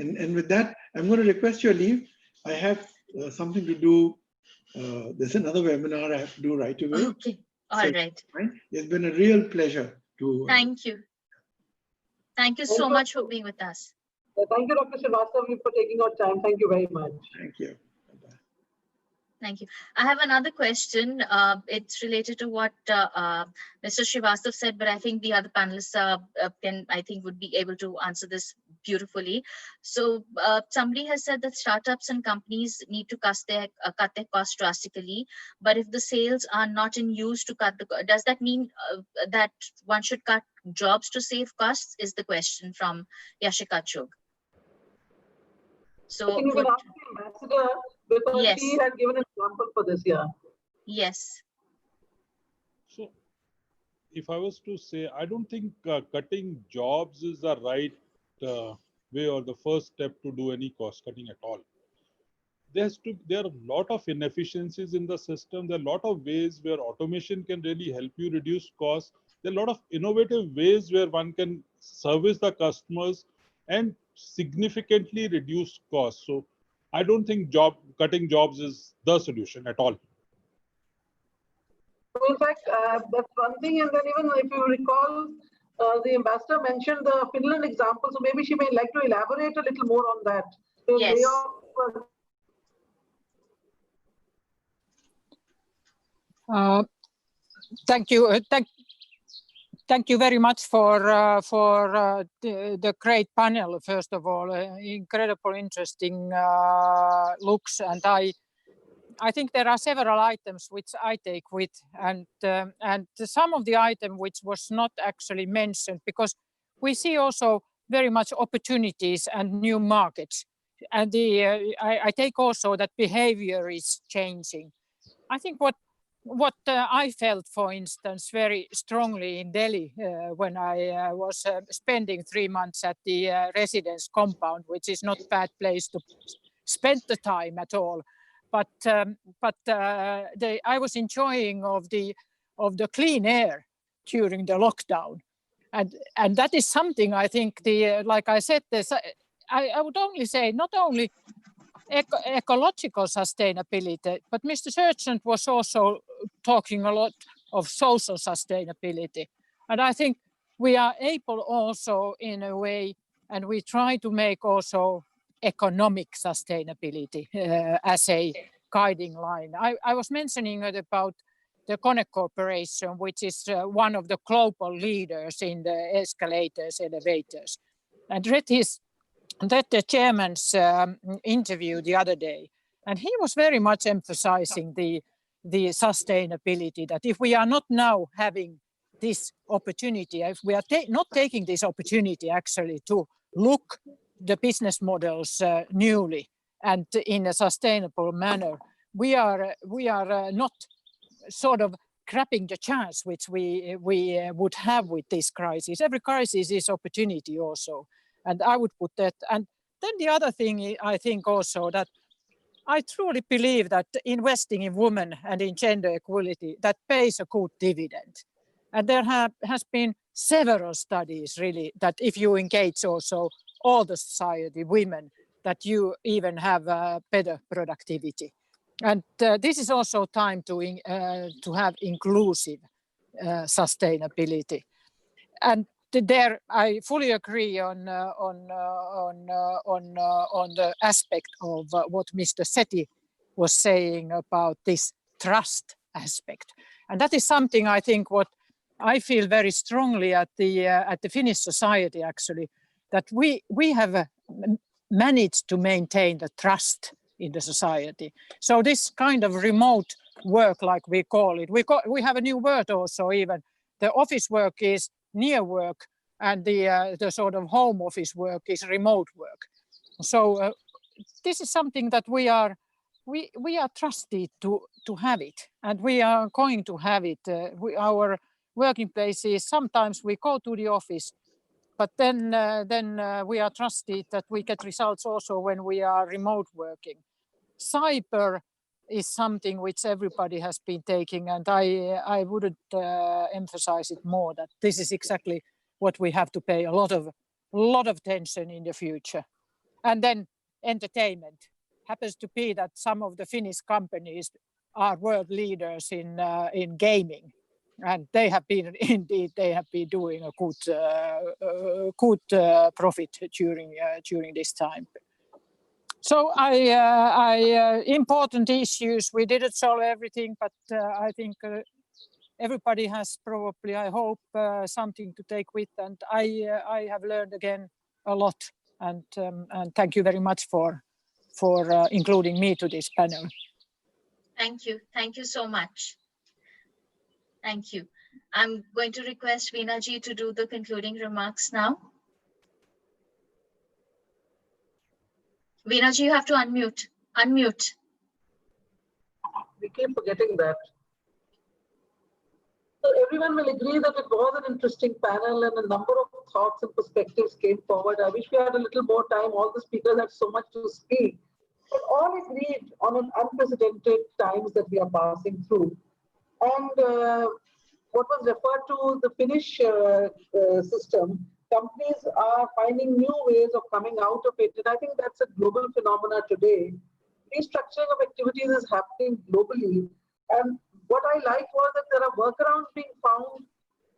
And with that, I'm going to request your leave. I have something to do. There's another webinar I have to do right away. Okay, all right. It's been a real pleasure to. Thank you. Thank you so much for being with us. Thank you, Dr. Srivastav, for taking our time. Thank you very much. Thank you. Thank you. I have another question. It's related to what Mr. Srivastav said, but I think the other panelists would be able to answer this beautifully. So somebody has said that startups and companies need to cut their costs drastically, but if the sales are not in use to cut does that mean that one should cut jobs to save costs? Is the question from Yashika Chug. So you can ask the ambassador, because yes, she had given an example for this year. Yes. So if I was to say, I don't think cutting jobs is the right way or the first step to do any cost cutting at all. There are a lot of inefficiencies in the system. There are a lot of ways where automation can really help you reduce costs. There are a lot of innovative ways where one can service the customers and significantly reduce costs. So I don't think cutting jobs is the solution at all. So in fact, that's one thing. And then even if you recall, the ambassador mentioned the Finland example. So maybe she may like to elaborate a little more on that. The Yes. layoff, Thank you. Thank you very much for the great panel. First of all, incredible, interesting looks, and I think there are several items which I take with, and some of the item which was not actually mentioned, because we see also very much opportunities and new markets, and I take also that behavior is changing. I think what I felt, for instance, very strongly in Delhi when I was spending 3 months at the residence compound, which is not a bad place to spend the time at all. But I was enjoying of the clean air during the lockdown, and that is something I think like I said, I would only say not only ecological sustainability, but Mr. Sargent was also talking a lot of social sustainability. And I think we are able also in a way, and we try to make also economic sustainability as a guiding line. I was mentioning about the Connect Corporation, which is one of the global leaders in the escalators, elevators. And read the chairman's interview the other day, and he was very much emphasizing the sustainability, that if we are not now having this opportunity, if we are not taking this opportunity actually to look the business models newly and in a sustainable manner, we are not sort of grabbing the chance which we would have with this crisis. Every crisis is opportunity also. And I would put that. And then the other thing, I think also that I truly believe that investing in women and in gender equality, that pays a good dividend. And there has been several studies really that if you engage also all the society, women, that you even have better productivity. And this is also time to have inclusive sustainability. And there, I fully agree on the aspect of what Mr. Satie was saying about this trust aspect, and that is something I think what I feel very strongly at the Finnish society actually, that we have managed to maintain the trust in the society. So this kind of remote work, like we call it, we have a new word also. Even the office work is near work, and the sort of home office work is remote work. So this is something that we are trusted to have it, and we are going to have it. Our working places, sometimes we go to the office, but then we are trusted that we get results also when we are remote working. Cyber is something which everybody has been taking, and I wouldn't emphasize it more, that this is exactly what we have to pay a lot of attention in the future. And then entertainment happens to be that some of the Finnish companies are world leaders in gaming, and they have been doing a good profit during this time. So important issues. We didn't solve everything, but I think everybody has probably, I hope, something to take with. And I have learned again a lot. And thank you very much for including me to this panel. Thank you. Thank you so much. Thank you. I'm going to request Veena ji to do the concluding remarks now. Veena ji, you have to unmute. Unmute. we keep forgetting that. So everyone will agree that it was an interesting panel and a number of thoughts and perspectives came forward. I wish we had a little more time. All the speakers had so much to speak. But all agreed on an unprecedented times that we are passing through. And what was referred to the Finnish system, companies are finding new ways of coming out of it. And I think that's a global phenomena today. Restructuring of activities is happening globally. And what I liked was that there are workarounds being found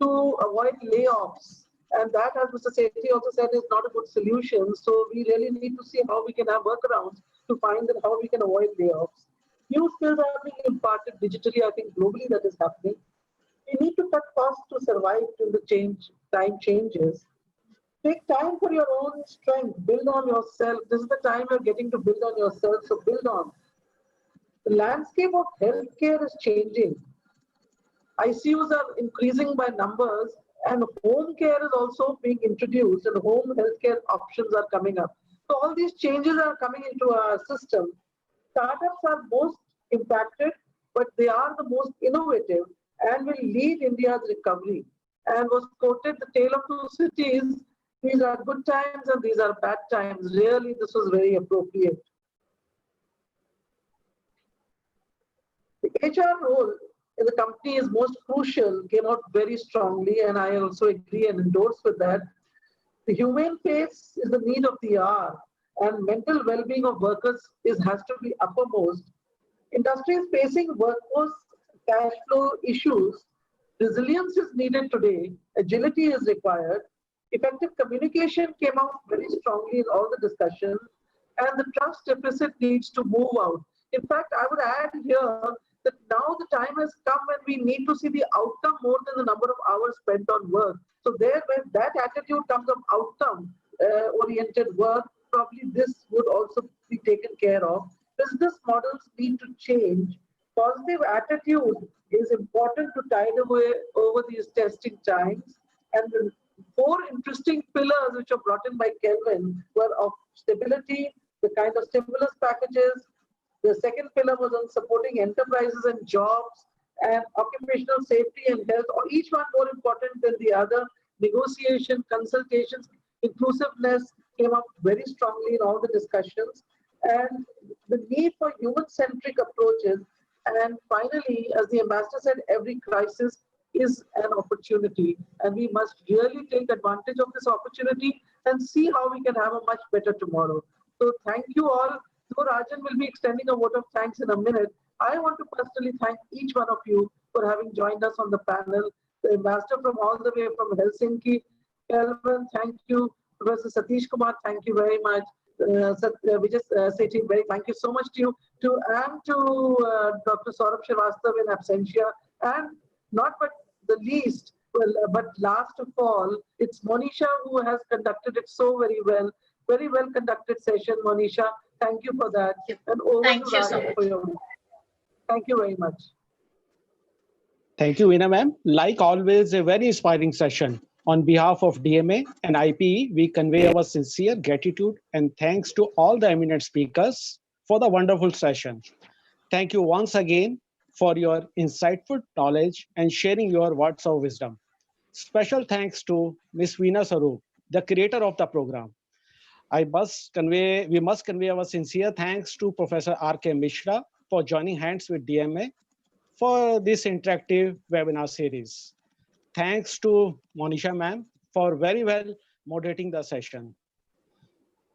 to avoid layoffs. And that, as Mr. Satie also said, is not a good solution. So we really need to see how we can have workarounds to find that how we can avoid layoffs. New skills are being imparted digitally. I think globally that is happening. We need to cut costs to survive till the time changes. Take time for your own strength. Build on yourself. This is the time you're getting to build on yourself. So build on. The landscape of healthcare is changing. ICUs are increasing by numbers, and home care is also being introduced, and home healthcare options are coming up. So all these changes are coming into our system. Startups are most impacted, but they are the most innovative and will lead India's recovery. And was quoted the tale of two cities. These are good times and these are bad times. Really, this was very appropriate. The HR role in the company is most crucial, came out very strongly, and I also agree and endorse with that. The humane face is the need of the hour, and mental well-being of workers has to be uppermost. Industry is facing workforce cash flow issues. Resilience is needed today. Agility is required. Effective communication came out very strongly in all the discussions, and the trust deficit needs to move out. In fact, I would add here that now the time has come when we need to see the outcome more than the number of hours spent on work. So there, when that attitude comes of outcome-oriented work, probably this would also be taken care of. Business models need to change. Positive attitude is important to tide over these testing times. And the 4 interesting pillars which were brought in by Kelvin were of stability, the kind of stimulus packages. The second pillar was on supporting enterprises and jobs, and occupational safety and health, or each one more important than the other. Negotiation, consultations, inclusiveness came up very strongly in all the discussions, and the need for human-centric approaches. And finally, as the ambassador said, every crisis is an opportunity, and we must really take advantage of this opportunity and see how we can have a much better tomorrow. So thank you all. So Rajan will be extending a vote of thanks in a minute. I want to personally thank each one of you for having joined us on the panel. The ambassador from all the way from Helsinki, Kelvin, thank you. Professor Satish Kumar, thank you very much. Vijay Satie, thank you so much to you. To Dr. Saurabh Srivastava in absentia, and not but the least, but last of all, it's Monisha who has conducted it so very well conducted session. Monisha, thank you for that. And over Thank to you so Rajan much. for your. Thank you very much. Thank you, Veena ma'am. Like always, a very inspiring session. On behalf of DMA and IPE, we convey our sincere gratitude and thanks to all the eminent speakers for the wonderful session. Thank you once again for your insightful knowledge and sharing your words of wisdom. Special thanks to Ms. Veena Sarup, the creator of the program. We must convey our sincere thanks to Professor R.K. Mishra for joining hands with DMA for this interactive webinar series. Thanks to Monisha ma'am for very well moderating the session.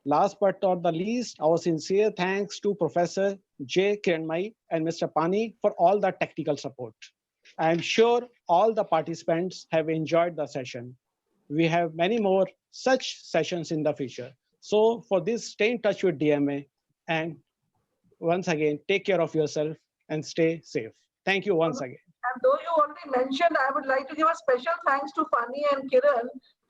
Last but not the least, our sincere thanks to Professor J. Kiranmai and Mr. Pani for all the technical support. I am sure all the participants have enjoyed the session. We have many more such sessions in the future. So for this, stay in touch with DMA, and once again, take care of yourself and stay safe. Thank you once again. And though you already mentioned, I would like to give a special thanks to Fani and Kiran,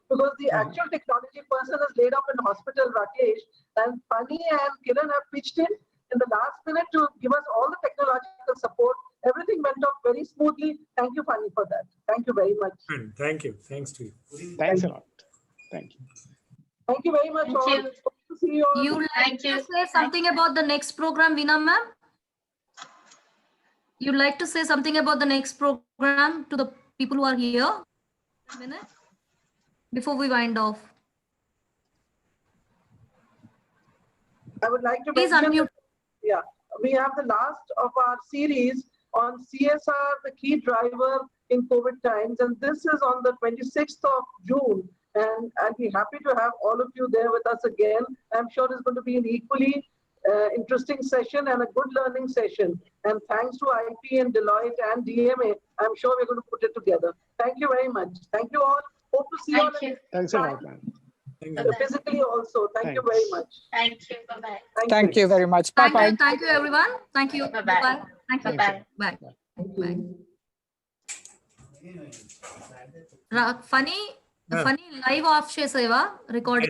because the actual technology person is laid up in hospital, Rakesh, and Fani and Kiran have pitched in the last minute to give us all the technological support. Everything went off very smoothly. Thank you, Fani, for that. Thank you very much. Thank you. Thanks to you. Thanks a lot. Thank you. Thank you very much. Thank you. To see you all. You like to say something about the next program, Veena ma'am? You'd like to say something about the next program to the people who are here? A minute before we wind off. I would like to Please mention, unmute. yeah, we have the last of our series on CSR, the key driver in COVID times, and this is on the 26th of June. And I'd be happy to have all of you there with us again. I'm sure it's going to be an equally interesting session and a good learning session. And thanks to IP and Deloitte and DMA, I'm sure we're going to put it together. Thank you very much. Thank you all. Hope to see you all Thanks a lot, ma'am. physically also. Thank you very much. Thank you. Bye-bye. Thank you very much. Bye-bye. Thank you, everyone. Thank you. Bye-bye. Bye-bye. Thank you. Bye-bye. Bye. Bye. Funny live off చేసేవా recording